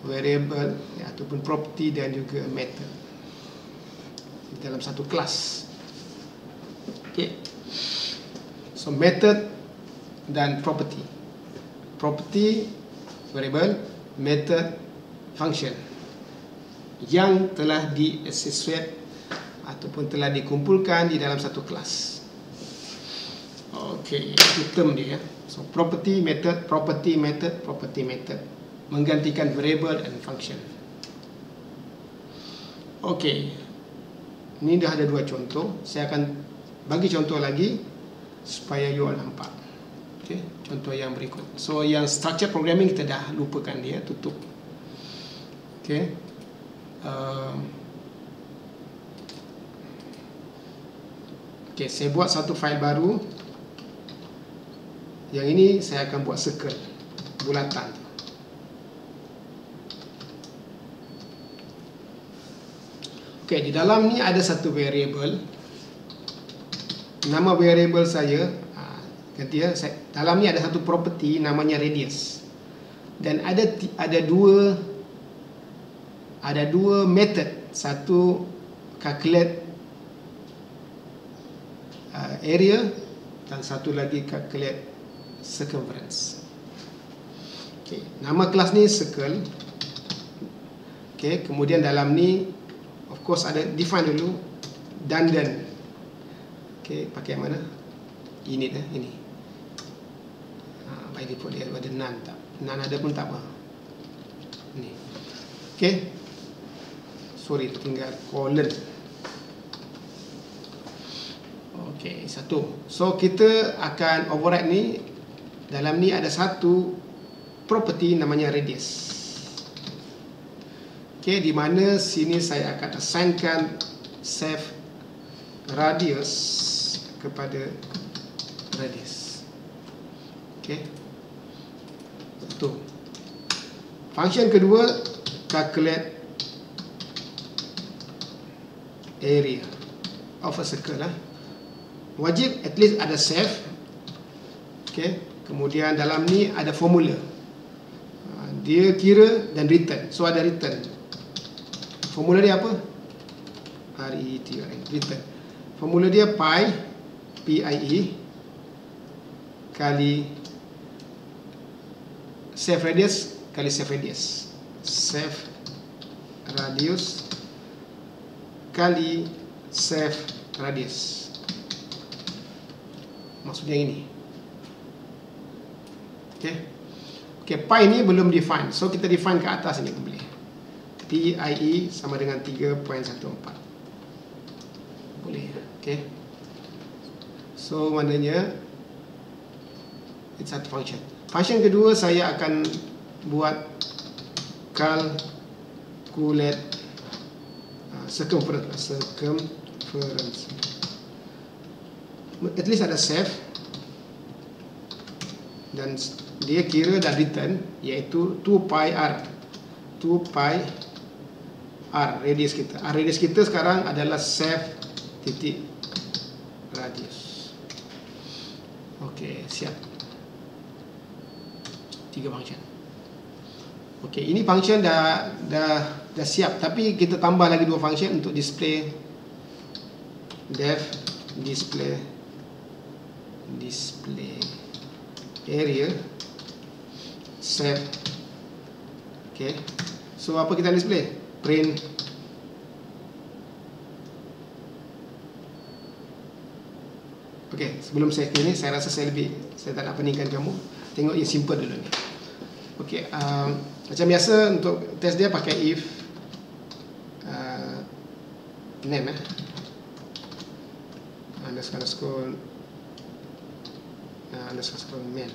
variable ya, ataupun property dan juga method dalam satu kelas. Okay. So method dan property. Property variable, method function yang telah di-associate ataupun telah dikumpulkan di dalam satu kelas. Okey, itu term dia. So property method, property method, property method menggantikan variable dan function. Okey. Ini dah ada dua contoh. Saya akan bagi contoh lagi supaya you all nampak. Okey, contoh yang berikut. So yang structure programming kita dah lupakan dia, tutup. Okey. Okey, saya buat satu file baru. Yang ini saya akan buat circle, bulatan. Okey, di dalam ni ada satu variable. Nama variable saya ganti ya, dalam ni ada satu property namanya radius. Dan ada dua method. Satu calculate area dan satu lagi calculate circumference. Okey, nama kelas ni circle. Okey, kemudian dalam ni of course ada define dulu dandan. Okey, pakai mana? Ini dah, ini. By default dia ada none tak? None ada pun tak apa. Ni. Okey. Sorry, tinggal colon. Okey, satu. So kita akan override ni. Dalam ni ada satu property namanya radius. Okey, di mana sini saya akan assignkan save radius kepada radius. Okey. Satu. Function kedua calculate area of a circle lah. Wajib at least ada save. Okey. Kemudian dalam ni ada formula. Dia kira dan return. So ada return. Formula dia apa? RETURN, return. Formula dia pi PIE kali save radius kali save radius. Save radius kali save radius. Maksudnya ini. Okey. Okey, pi ni belum define. So kita define ke atas ni pun boleh. PIE sama dengan 3.14. Boleh. Okey. So maknanya it's satu function. Function kedua saya akan buat calculate circumference. At least ada save dan dia kira dan return iaitu 2 pi r. 2 pi r radius kita. Radius kita sekarang adalah save titik radius. Okey, siap. 3 function. Okey, ini function dah siap, tapi kita tambah lagi 2 function untuk display def display area save. Okey. So apa kita display? Print okey, sebelum saya ini saya rasa saya tak nak peningkan kamu. Tengok yang simple dulu ni. Okey, macam biasa untuk test dia pakai if name underscore main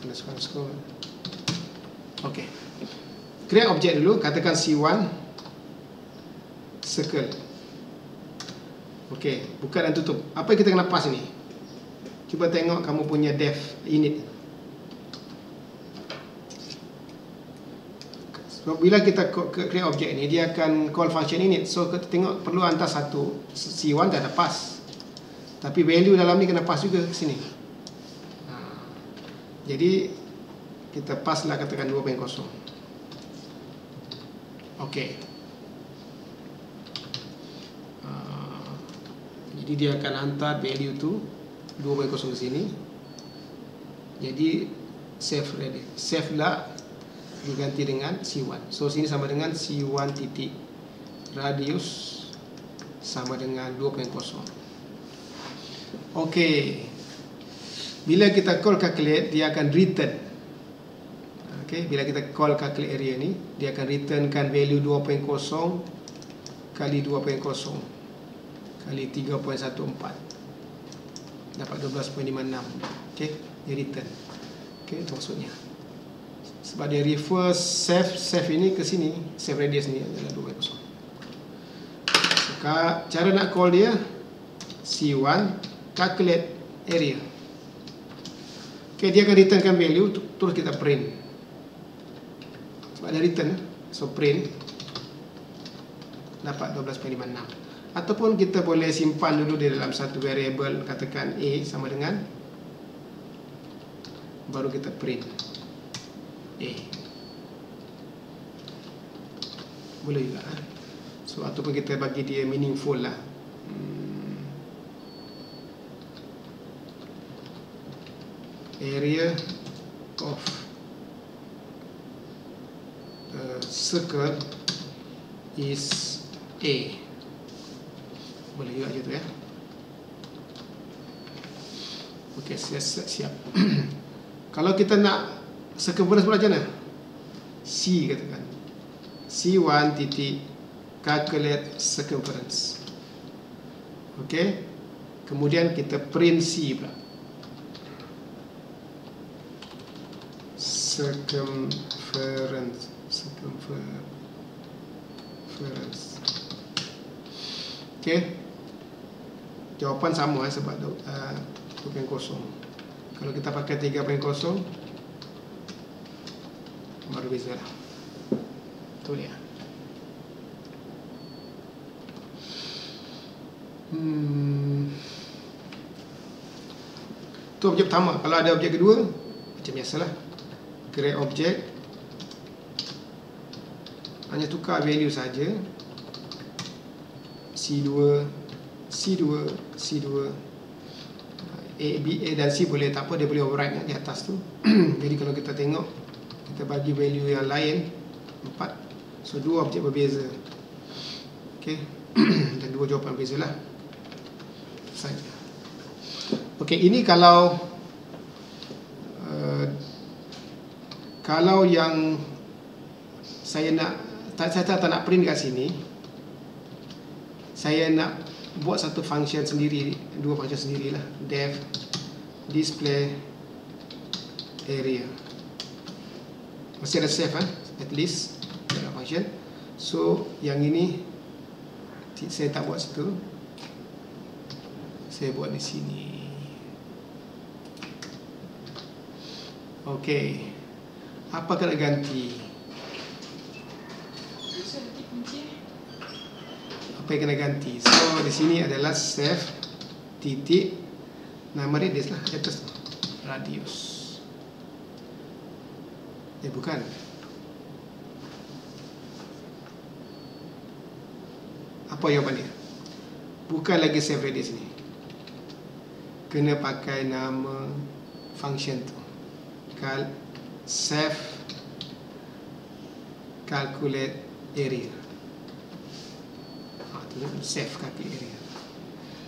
underscore. Okey, create objek dulu, katakan C1 circle. Okey, buka dan tutup. Apa yang kita kena pass ni? Cuba tengok kamu punya def init. So, bila kita create objek ni, dia akan call function init. So kita tengok perlu hantar satu. C1 dah ada pass, tapi value dalam ni kena pass juga ke sini. Jadi kita pass lah, katakan 2.0. Okey. Jadi dia akan hantar value tu 2.0 ke sini. Jadi save lah diganti dengan C1. So sini sama dengan C1 titik radius sama dengan 2.0. Okey. Bila kita call calculate, dia akan return. Okey, bila kita call calculate area ni, dia akan returnkan value 2.0 kali 2.0 kali 3.14. Dapat 12.56. Okey, dia return. Okey, itu maksudnya. Sebab dia refer save ini ke sini, save radius ni adalah 2.0. So, cara nak call dia C1 calculate area. Okey, dia akan returnkan value, terus kita print. Sebab dia return, so print dapat 12.56. Ataupun kita boleh simpan dulu di dalam satu variable, katakan A sama dengan, baru kita print A. Boleh juga. So ataupun kita bagi dia meaningful lah. Area of circle is A. Boleh juga gitu ya. Okey, siap. Kalau kita nak circumference pula macam mana? C katakan. C1 titik calculate circumference. Okey. Kemudian kita print C pula. Circumference. Okey. Jawapan sama sebab 2.0. Kalau kita pakai 3.0 baru beza lah. Itu dia. Itu objek pertama. Kalau ada objek kedua, macam biasalah, create objek, hanya tukar value saja. C2 A, B, A dan C boleh, tak apa, dia boleh override di atas tu. Jadi kalau kita tengok, kita bagi value yang lain 4, so dua objek berbeza. Okey. Dan dua jawapan berbeza lah saja. Okey, ini kalau Kalau yang saya tak nak print kat sini, saya nak buat satu function sendiri, dua function sendirilah. Def display area. Mesti ada save at least ada function. So yang ini saya tak buat situ, saya buat di sini. Okey, apa kena ganti? Apa yang kena ganti? So di sini adalah save titik nama radius lah, atas radius. Bukan. Apa jawapan dia? Bukan lagi save radius ni. Kena pakai nama function tu. Save calculate area. Save calculate area.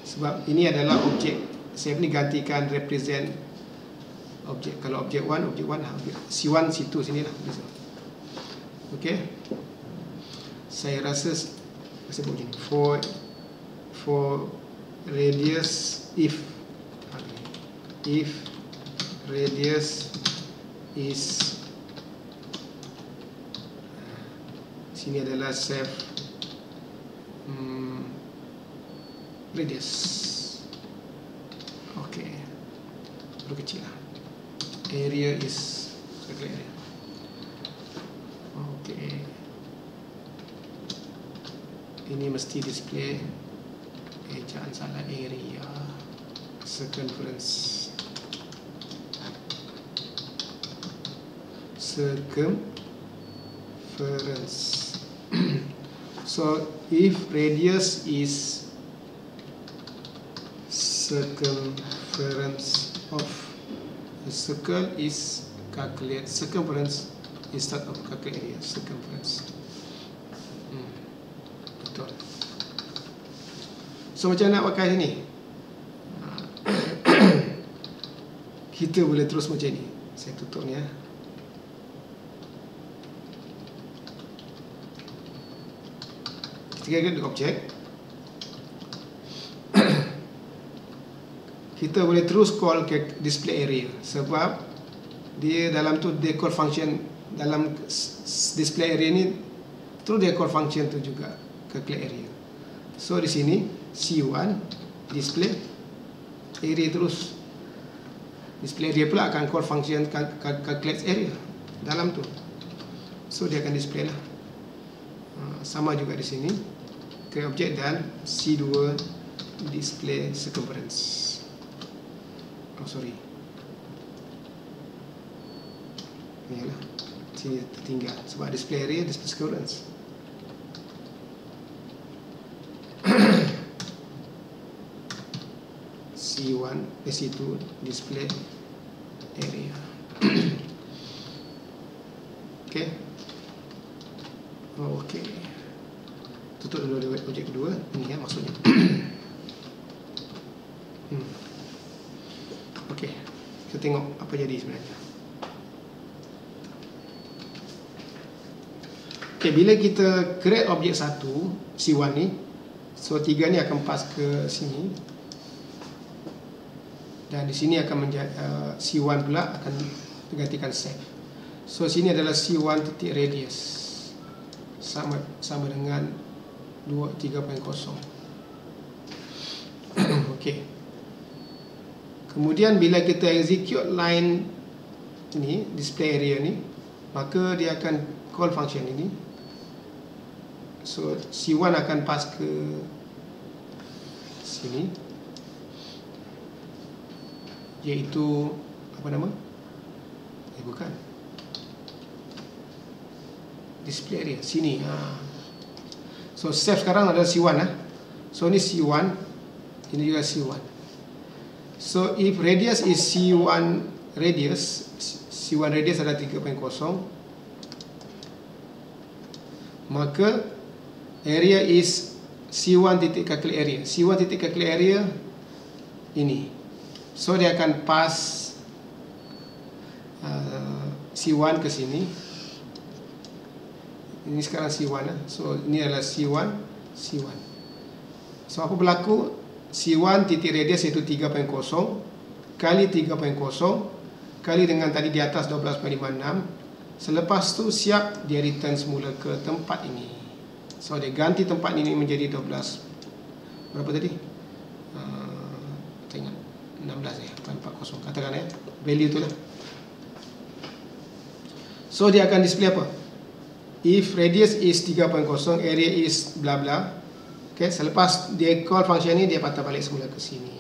Sebab ini adalah objek. Save ni gantikan represent objek. Kalau objek 1, objek 1 lah. C1 situ sini lah. Okey. Saya rasa saya buat macam ni. For radius if radius is sini adalah save radius. Okey, perlu kecil lah. Area is circle area. Okey, ini mesti display ejaan salah area circumference. So if radius is circumference of the circle is calculate circumference instead of calculate area circumference. Betul. So macam nak pakai ni? Kita boleh terus macam ni. Saya tutup ni ya. Kita get objek, kita boleh terus call ke display area sebab dia dalam tu dia call function dalam display area ni terus dia call function tu juga calculate area. So di sini C1 display area terus, display area pula akan call function calculate area dalam tu. So dia akan display lah. Sama juga di sini ke objek dan C2 display circumference. Oh sorry, ni lah sini tertinggal sebab display area display circumference. C1 C2 display area. Okey. Oh, okey. Tutup dulu objek kedua. Ini ya maksudnya. Okey. Kita tengok apa jadi sebenarnya. Okey, bila kita create objek satu C1 ni, so 3 ni akan pass ke sini. Dan di sini akan menjadi C1 pula akan digantikan save. So sini adalah C1 titik radius. Sama dengan 3.0. Okey. Kemudian bila kita execute line ni, display area ni, maka dia akan call function ini. So C1 akan pass ke sini, iaitu apa nama? Bukan display area sini. So save sekarang adalah C1 So ini C1, ini juga C1. So if radius is C1 radius, C1 radius adalah 3.0, maka area is C1 titik calculate area. C1 titik calculate area ini. So dia akan pass C1 ke sini. Ini sekarang C1 lah. So ini adalah C1, C1. So apa berlaku? C1 titik radius iaitu 3.0 kali 3.0 kali dengan tadi di atas 12.56. Selepas tu siap dia return semula ke tempat ini. So dia ganti tempat ini menjadi 12. Berapa tadi? Tengok 16 440 katakan value tu lah. So dia akan display apa? If radius is 3.0, area is bla bla. Okay, selepas dia call function ni, dia patah balik semula ke sini.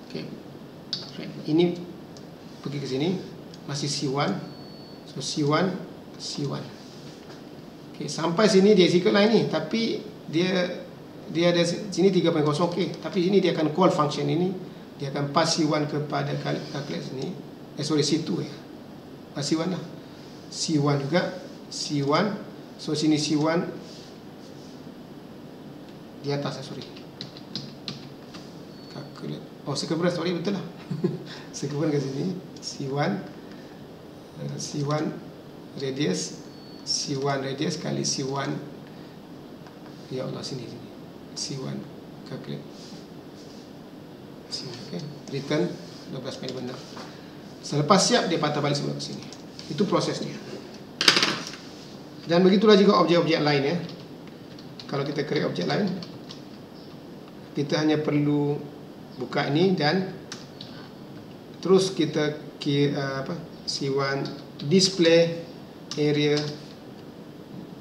Okay, ini pergi ke sini, masih C1. So C1, C1. Okay, sampai sini dia ikut line ni, tapi dia ada sini 3.0 okey, tapi sini dia akan call function ini, dia akan pass C1 kepada calculate sini. C2 ya. Pass C1 lah. C1 juga, C1. So sini C1 di atas sorry. Calculate. Oh, circumference sorry betul lah. Circumference ke sini, C1 C1 radius, C1 radius kali C1. Ya Allah, sini C1 calculate sini, okay. Return 12.6. Selepas siap dia patah balik semula ke sini. Itu prosesnya. Dan begitulah juga objek-objek lain ya. Kalau kita create objek lain, kita hanya perlu buka ini dan terus kita C1 display area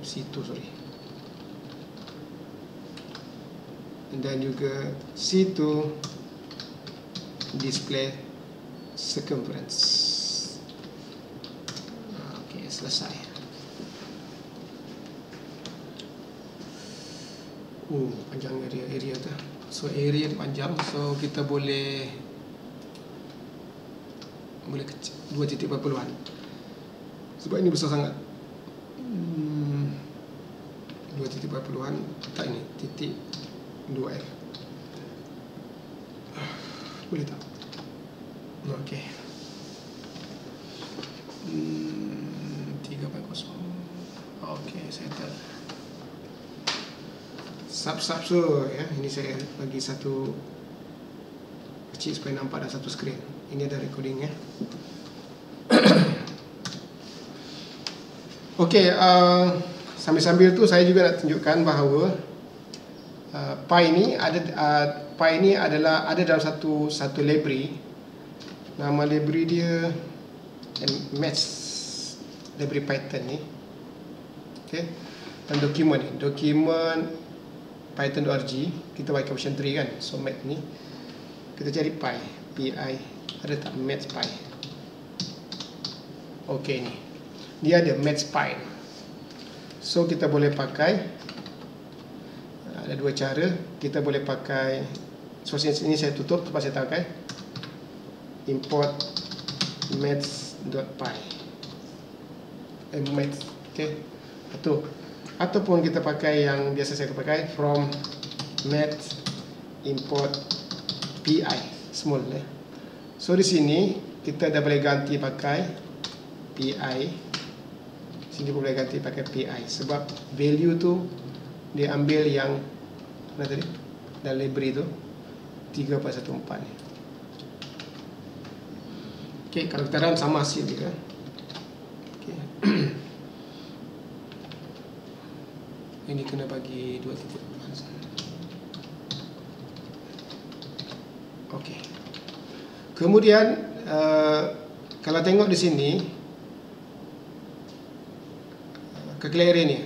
C2 sorry. Dan juga C2 display circumference. Okey, selesai. Panjang area tu. So area panjang, so kita boleh kecil 2 titik perpuluhan. Sebab ini besar sangat. 2 titik perpuluhan, tak ini titik 2F. Boleh tak? Okey. 3.0. Okey, settle. Sub so ya, ini saya bagi satu kecil supaya nampak dah satu skrin. Ini ada recording ya. Okey, sambil-sambil tu saya juga nak tunjukkan bahawa Pi ini adalah ada dalam satu library. Nama library dia Match library Python ni. Okey. Dan dokumen python.org, kita pakai version 3 kan. So Match ni kita cari Pi, ada tak Match Pi? Okey, ni dia ada Match Pi. So kita boleh pakai, ada dua cara. Kita boleh pakai, so ini saya tutup sebab saya tak pakai, import match.py match, okay. Ataupun kita pakai yang biasa saya pakai, from match import pi small ya. So di sini kita dah boleh ganti pakai pi, sini boleh ganti pakai pi sebab value tu dia ambil yang mana tadi dan library tu 3.14 ni. Okey, kalau kita run sama hasil dia. Okey. Ini kena bagi 2 titik. Okey. Kemudian kalau tengok di sini calculate ni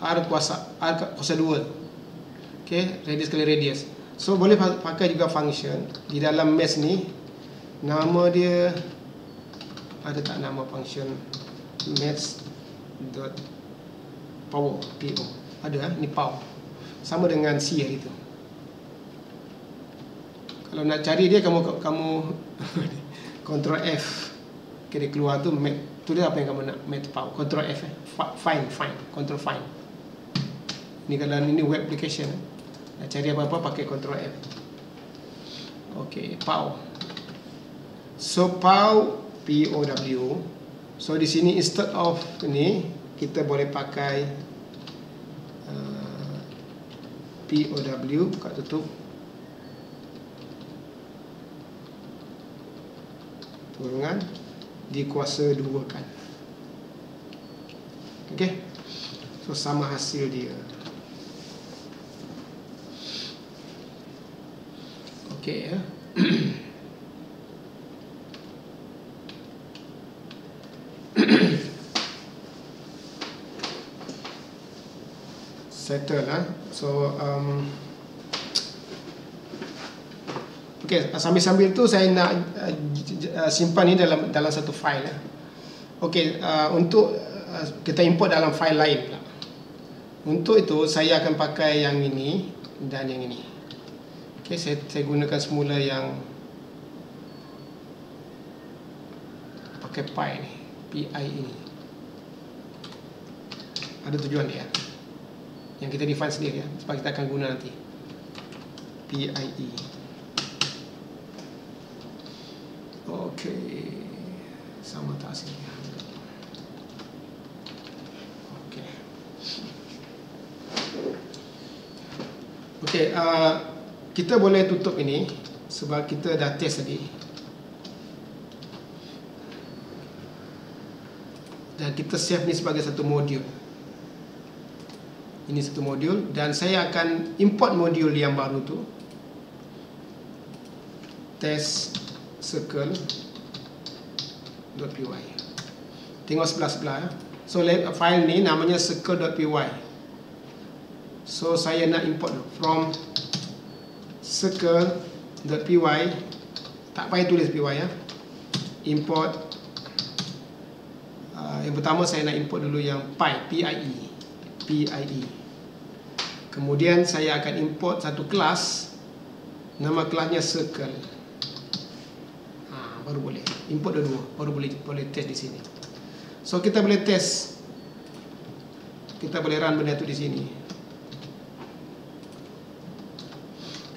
R kuasa 2. Okey, radius kali radius. So boleh pakai juga function di dalam mesh ni. Nama dia ada tak nama function mesh.power PO? Ada ni power. Sama dengan C hari tu. Kalau nak cari dia kamu control F. Okay, dia keluar tu match. Tu dia apa yang kamu nak, match power. Control F find control find. Ni kalau ini web application, nak cari apa-apa pakai control F. Okey, power. So POW. So di sini instead of ini kita boleh pakai POW, buka tutup. Kurungan dikuasa 2 kan. Okey. So sama hasil dia. Okey ya. Settle lah. So okey, sambil-sambil tu saya nak simpan ni dalam satu file. Okey, untuk kita import dalam file lain pula. Untuk itu saya akan pakai yang ini dan yang ini. Okey, saya gunakan semula yang pakai pi ni, pi ini. Ada tujuan dia yang kita define sendiri ya, sebab kita akan guna nanti PIE. Okey, sama tak hasilnya? Okey. Okey, kita boleh tutup ini sebab kita dah test tadi. Dan kita save ni sebagai satu modul. Ini satu modul dan saya akan import modul yang baru tu, test circle.py. Tengok sebelah-sebelah ya. So file ni namanya circle.py. So saya nak import from circle.py. Tak payah tulis py ya. Import. Yang pertama saya nak import dulu yang PIE. Kemudian saya akan import satu kelas, nama kelasnya circle. Baru boleh import dua, baru boleh test di sini. So kita boleh test, kita boleh run benda tu di sini.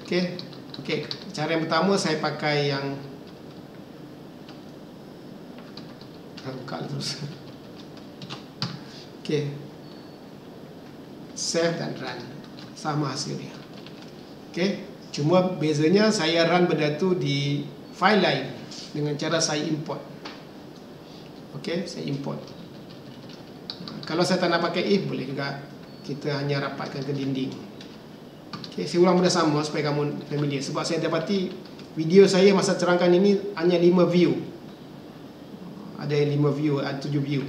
Okey, cara yang pertama saya pakai yang buka terus. Okey, save dan run, sama hasilnya. Okey, cuma bezanya saya run benda tu di file lain dengan cara saya import. Okey, saya import. Kalau saya tak nak pakai if, boleh juga kita hanya rapatkan ke dinding. Okey, saya ulang benda sama supaya kamu familiar. Sebab saya dapati video saya masa terangkan ini hanya 5 view. Ada yang 5 view, ada 7 view.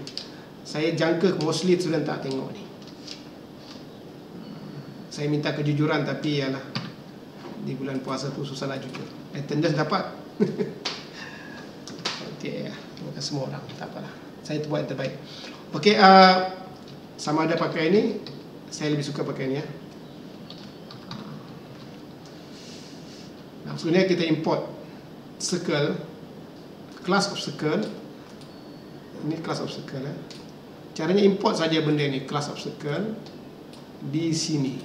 Saya jangka mostly student tak tengok ni. Saya minta kejujuran, tapi yalah, di bulan puasa tu susah nak jujur. Attendance dapat. Okey, bukan semua orang, tak apalah. Saya buat yang terbaik. Okey, sama ada pakai ni, saya lebih suka pakai ni ya. Maksudnya kita import circle, class of circle. Ini class of circle ya. Caranya import saja benda ni, class of circle di sini.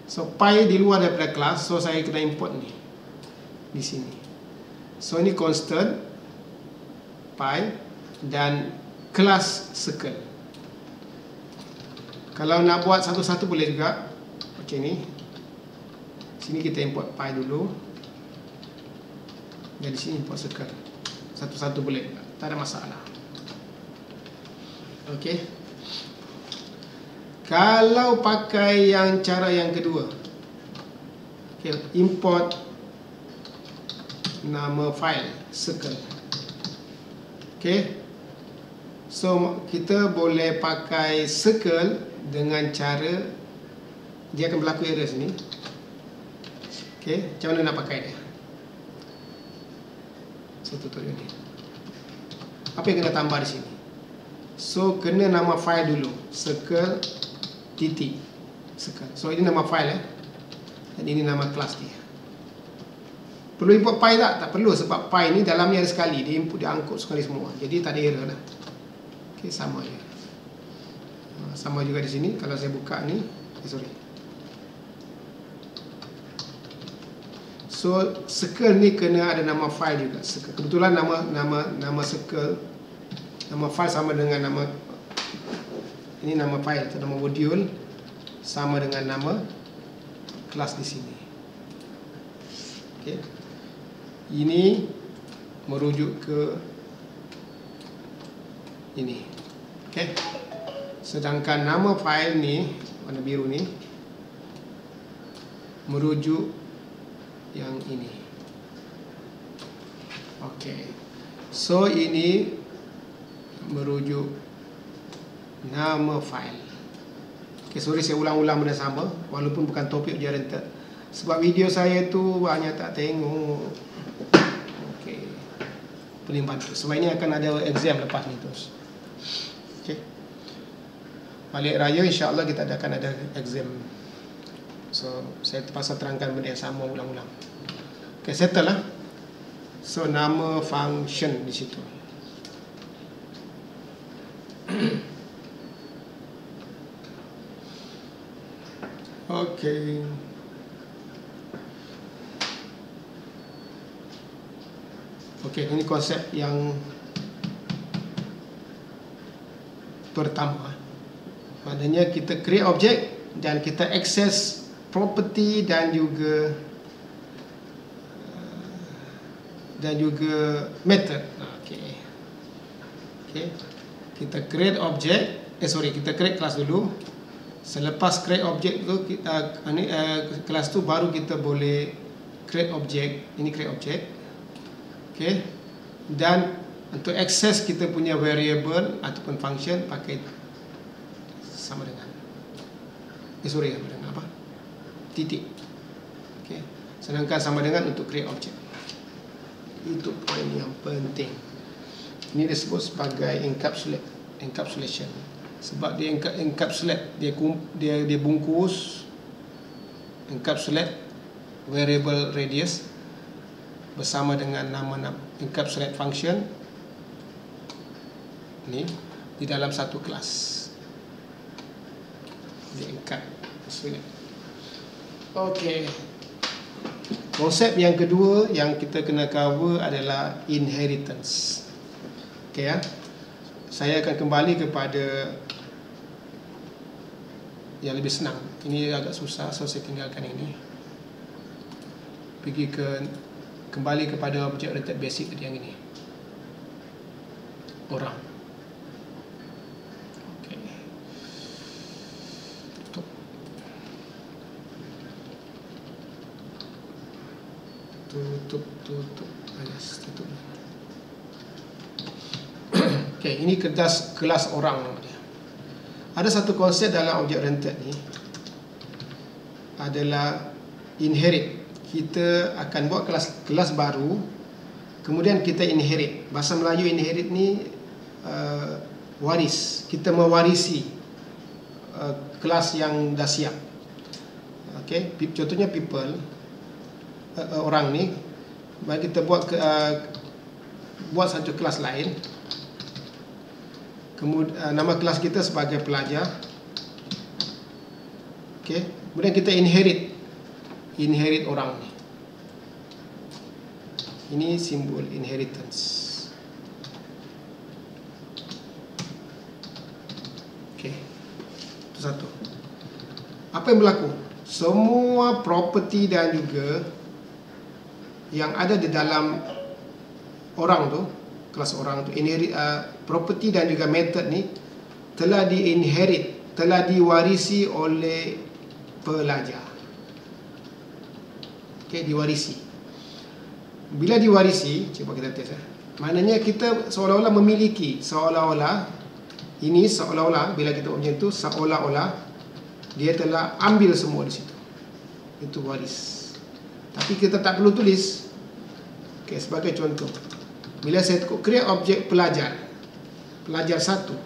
So pi di luar daripada kelas, so saya kena import ni di sini. So ini constant pi dan kelas circle. Kalau nak buat satu-satu boleh juga. Okey ni. Sini kita import pi dulu. Dan di sini import circle. Satu-satu boleh, tak ada masalah. Okey. Kalau pakai yang cara yang kedua, okay, import nama file circle. Okay, so kita boleh pakai circle dengan cara dia akan berlaku error sini. Okay, macam mana nak pakai dia? Saya tutup ini. Apa yang kena tambah di sini? So kena nama file dulu, circle titik circle. So ini nama file dan ini nama kelas dia. Perlu import pi tak? Tak perlu, sebab pi ni dalamnya ada sekali, dia input, dia angkut sekali semua, jadi tak ada error dah. Okey, sama je. Sama juga di sini. Kalau saya buka ni, sorry. So circle ni kena ada nama file juga. Kebetulan nama circle, nama file sama dengan nama, ini nama file atau nama modul sama dengan nama kelas di sini. Okey. Ini merujuk ke ini. Okey. Sedangkan nama file ni warna biru ni merujuk yang ini. Okey. So ini merujuk nama file. Okey, sorry saya ulang-ulang benda sama walaupun bukan topik ujian rented. Sebab video saya tu banyak tak tengok. Okey. Boleh bantu. Sebab ini akan ada exam lepas ni terus. Okey. Balik raya insya-Allah kita akan ada exam. So saya terpaksa terangkan benda yang sama ulang-ulang. Okay, settle lah. So nama function di situ. Okay. Okay, ini konsep yang pertama. Maknanya kita create objek dan kita access property dan juga method. Okey. Okey. Kita create objek, kita create kelas dulu. Selepas create objek tu kita kelas tu baru kita boleh create objek. Ini create objek. Okey. Dan untuk access kita punya variable ataupun function pakai sama dengan dengan apa? Titik. Okey. Sedangkan sama dengan untuk create object. Itu poin yang penting. Ini disebut sebagai encapsulation. Sebab dia encapsulate, dia bungkus encapsulate variable radius bersama dengan nama encapsulate function ni di dalam satu kelas. Dia encapsulate. Okey. Konsep yang kedua yang kita kena cover adalah inheritance. Okey ya. Saya akan kembali kepada yang lebih senang. Ini agak susah, so saya tinggalkan ini. Kembali kepada objek oriented basic yang ini. Orang. Okey. Tutup. Tutup. Okey, ini kelas orang nama dia. Ada satu konsep dalam objek oriented ni adalah inherit. Kita akan buat kelas baru, kemudian kita inherit. Bahasa Melayu inherit ni waris. Kita mewarisi kelas yang dah siap. Okey, contohnya people, orang ni, bagi kita buat satu kelas lain. Kemudian nama kelas kita sebagai pelajar. Okey, kemudian kita inherit orang ni. Ini simbol inheritance. Okey, itu satu. Apa yang berlaku? Semua property dan juga yang ada di dalam orang tu, kelas orang tu, property dan juga method ni telah diinherit, telah diwarisi oleh pelajar. Okey, diwarisi. Bila diwarisi, cuba kita test. Maknanya kita seolah-olah memiliki, bila kita buat macam tu, seolah-olah dia telah ambil semua di situ. Itu waris. Tapi kita tak perlu tulis. Okey, sebagai contoh, bila saya create objek pelajar 1.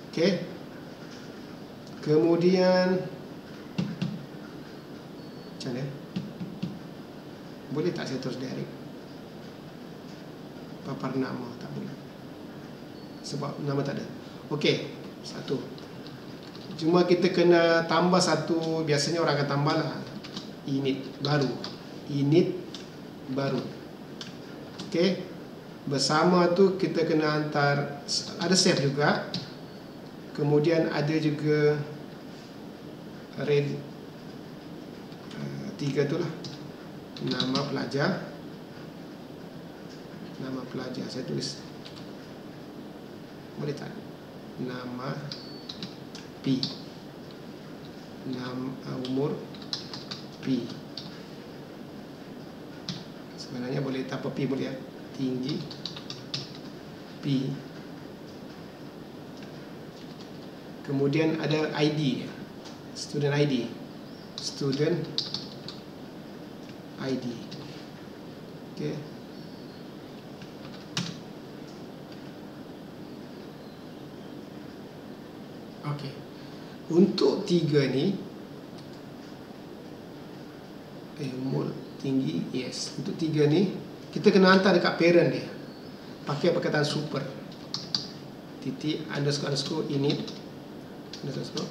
Okey. Kemudian macam mana? Boleh tak saya terus direct? Papar nama tak boleh. Sebab nama tak ada. Okey, 1. Cuma kita kena tambah 1. Biasanya orang akan tambah lah. init baru. Init baru. Okey. Bersama tu kita kena hantar, ada save juga. Kemudian ada juga array 3 tu lah. Nama pelajar. Nama pelajar saya tulis. Boleh tak? Nama P. Nama umur P. Sebenarnya boleh tanpa P boleh ya. Tinggi P. Kemudian ada ID, student ID. Student ID. Okey. Okey. Untuk 3 ni umur, tinggi, yes. Untuk 3 ni kita kena hantar dekat parent dia. Pakai perkataan super. Titik underscore init underscore.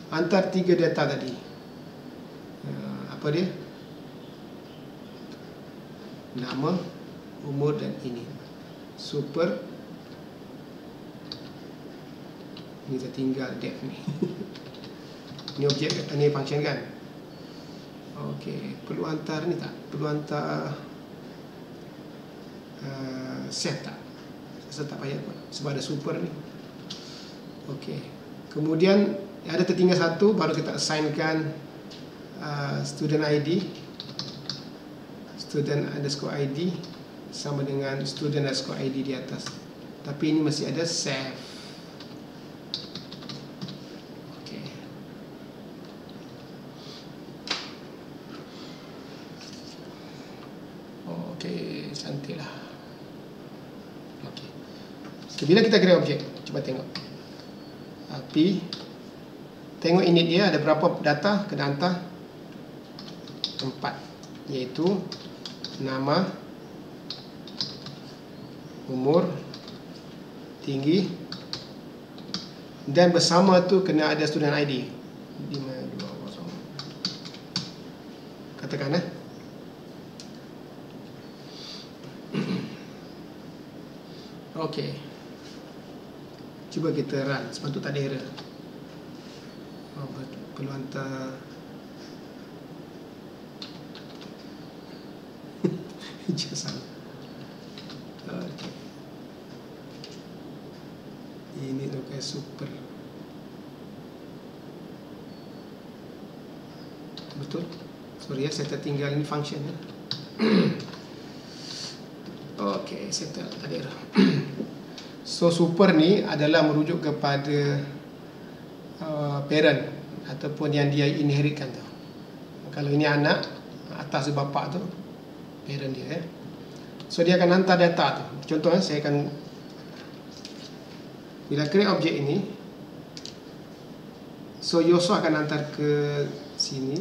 Hantar 3 data tadi. Apa dia? Nama, umur dan init. Super. Ini saya tinggal def ni. Ini objek, ini function kan? Okey, perlu hantar ni tak? Perlu hantar set tak? Saya tak payah buat sebab ada super ni. Okey. Kemudian ada tertinggal satu, baru kita assignkan student ID. Student underscore ID sama dengan student underscore ID di atas. Tapi ini masih ada save. Okey. Okey, cantiklah. Okey. So, bila kita create objek, cuba tengok. P. Tengok init dia ada berapa data kena hantar? 4, iaitu nama, umur, tinggi, dan bersama tu kena ada student ID 520. Katakan Okey. Cuba kita run. Sebab tu tak ada error. Perlu hantar salah. Okay. Ini tu kayak super. Betul? Sorry ya, saya tertinggal ini function ya. Okey, settle, tak ada error. So super ni adalah merujuk kepada parent ataupun yang dia inheritkan tu. Kalau ini anak, atas bapa tu parent dia ya. So dia akan hantar data tu. Contoh saya akan, bila create objek ini, so Yosua akan hantar ke sini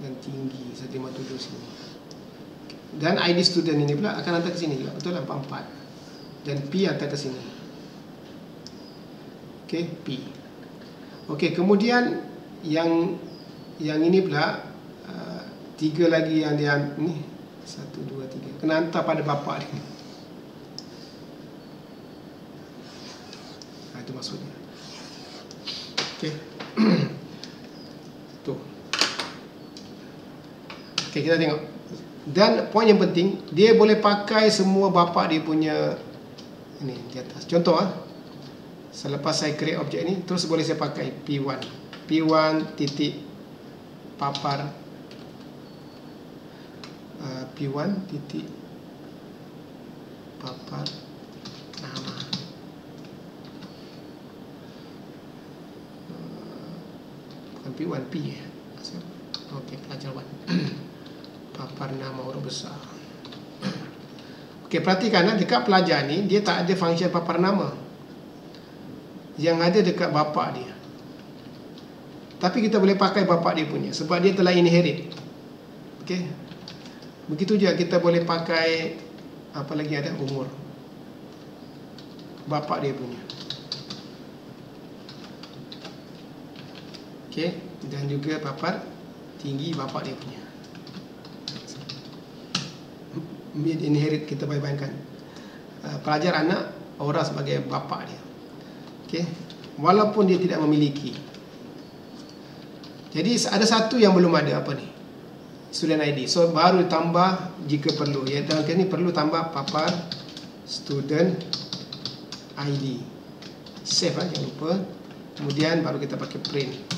dan tinggi 157 sini. Dan ID student ini pula akan hantar ke sini juga. Betul lah, 44. Dan P hantar ke sini. Okey, P. Okey, kemudian yang ini pula 3 lagi yang dia ni 1 2 3 kena hantar pada bapa dia. Itu maksudnya. Okey. Tu. Okey, kita tengok. Dan poin yang penting, dia boleh pakai semua bapa dia punya ini di atas. Contoh selepas saya create objek ni, terus boleh saya pakai P1. P1 titik papar P1 titik papar nama. Bukan P1, P ya. Okey, pelajar 1. Papar nama huruf besar. Okey, perhatikan dekat pelajar ni dia tak ada function papar nama. Yang ada dekat bapa dia. Tapi kita boleh pakai bapa dia punya sebab dia telah inherit. Okey. Begitu juga kita boleh pakai apa lagi ada umur. Bapa dia punya. Okey, dan juga papar tinggi bapa dia punya. Mid inherit, kita bayangkan pelajar anak, orang sebagai bapa dia. Okey, walaupun dia tidak memiliki. Jadi ada satu yang belum ada, apa ni? Student ID. So baru tambah jika perlu. Ya, dalam kes ni perlu tambah papar student ID. Save jangan lupa. Kemudian baru kita pakai print.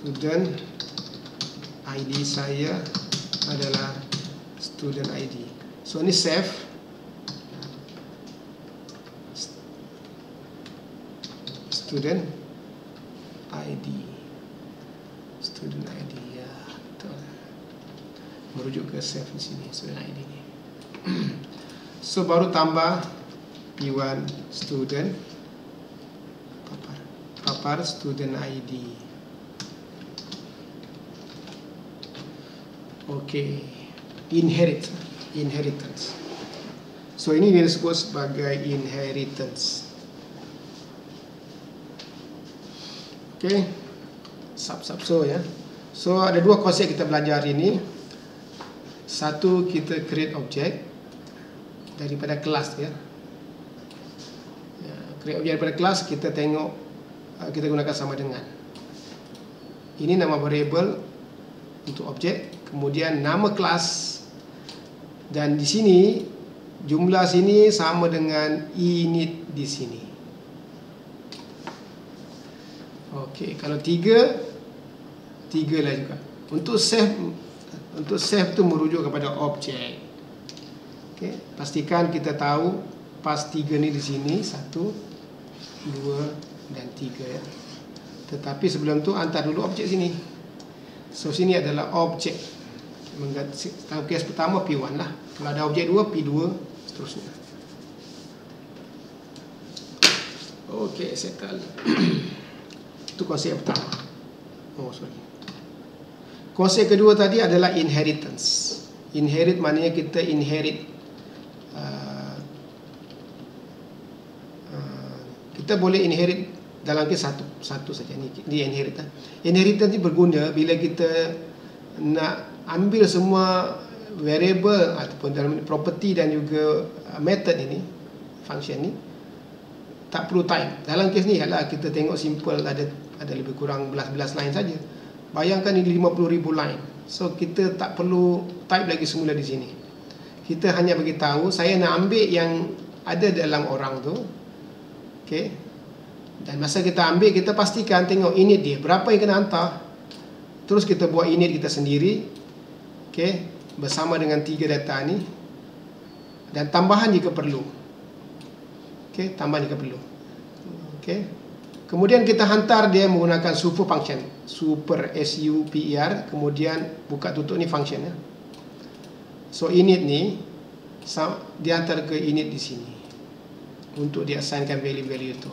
Student ID saya adalah student ID. So ini save. Student ID. Student ID, ya, betul. Merujuk ke save di sini, student ID ni. So baru tambah P1 student papar student ID. Okey, inheritance. So ini disebut sebagai inheritance. Okey, so ya. So ada dua konsep kita belajar hari ini. Satu, kita create object daripada kelas ya. Create object daripada kelas, kita tengok, kita gunakan sama dengan. Ini nama variable untuk objek, kemudian nama kelas, dan di sini jumlah sini sama dengan init di sini. Okey, kalau 3 lah juga. Untuk save tu merujuk kepada objek. Okey, pastikan kita tahu pas 3 ni di sini 1, 2 dan 3 ya. Tetapi sebelum tu hantar dulu objek sini. So sini adalah objek. Dalam kes pertama P1 lah. Kalau ada objek 2, P2 seterusnya. Okey, settle. Itu konsep pertama. Konsep kedua tadi adalah inheritance. Inherit maknanya kita inherit. Kita boleh inherit dalam kes satu saja ni inherit. Inheritance ni berguna bila kita nak ambil semua variable ataupun dalam property dan juga method ini, function ni, tak perlu type. Dalam kes ni ialah kita tengok simple, ada lebih kurang belas line saja. Bayangkan ini 50,000 line. So kita tak perlu type lagi semula di sini. Kita hanya bagi tahu saya nak ambil yang ada dalam orang tu. Okey. Dan masa kita ambil, kita pastikan tengok init dia berapa yang kena hantar. Terus kita buat init kita sendiri. Okey, bersama dengan 3 data ni. Dan tambahan jika perlu. Okey, tambahan jika perlu. Okey. Kemudian kita hantar dia menggunakan super function. Super super, kemudian buka tutup ni function ya. So init ni dihantar ke init di sini untuk diassignkan value-value itu.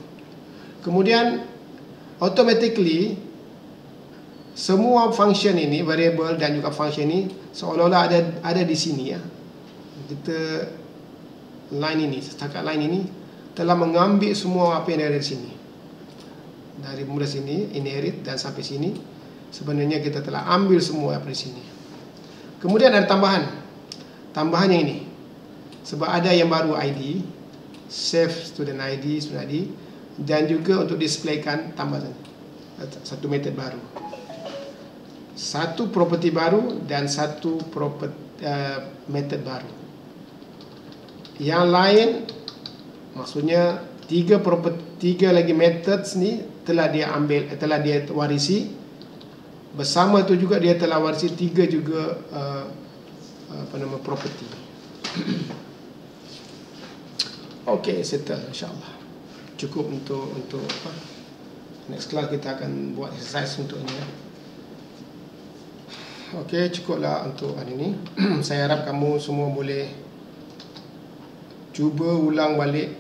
Kemudian automatically semua function ini, variable dan juga function ini seolah-olah ada di sini ya. Kita line ini, setakat line ini telah mengambil semua apa yang ada di sini. Dari mula sini inherit dan sampai sini sebenarnya kita telah ambil semua apa di sini. Kemudian ada tambahan yang ini. Sebab ada yang baru ID, save student ID, dan juga untuk displaykan tambahan satu method baru, satu property baru dan satu method baru. Yang lain maksudnya tiga lagi methods ni telah dia warisi. Bersama tu juga dia telah warisi 3 juga property. Okey, settle insya-Allah. Cukup untuk apa? Next class kita akan buat exercise untuk ini ya. Okey, cukuplah untuk hari ini. Saya harap kamu semua boleh cuba ulang balik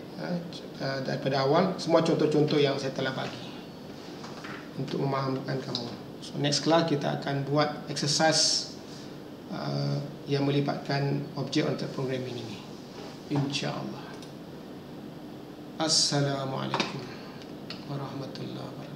daripada awal semua contoh-contoh yang saya telah bagi untuk memahamkan kamu. So next class kita akan buat exercise yang melibatkan object oriented programming ini, insya-Allah. Assalamualaikum warahmatullahi wabarakatuh.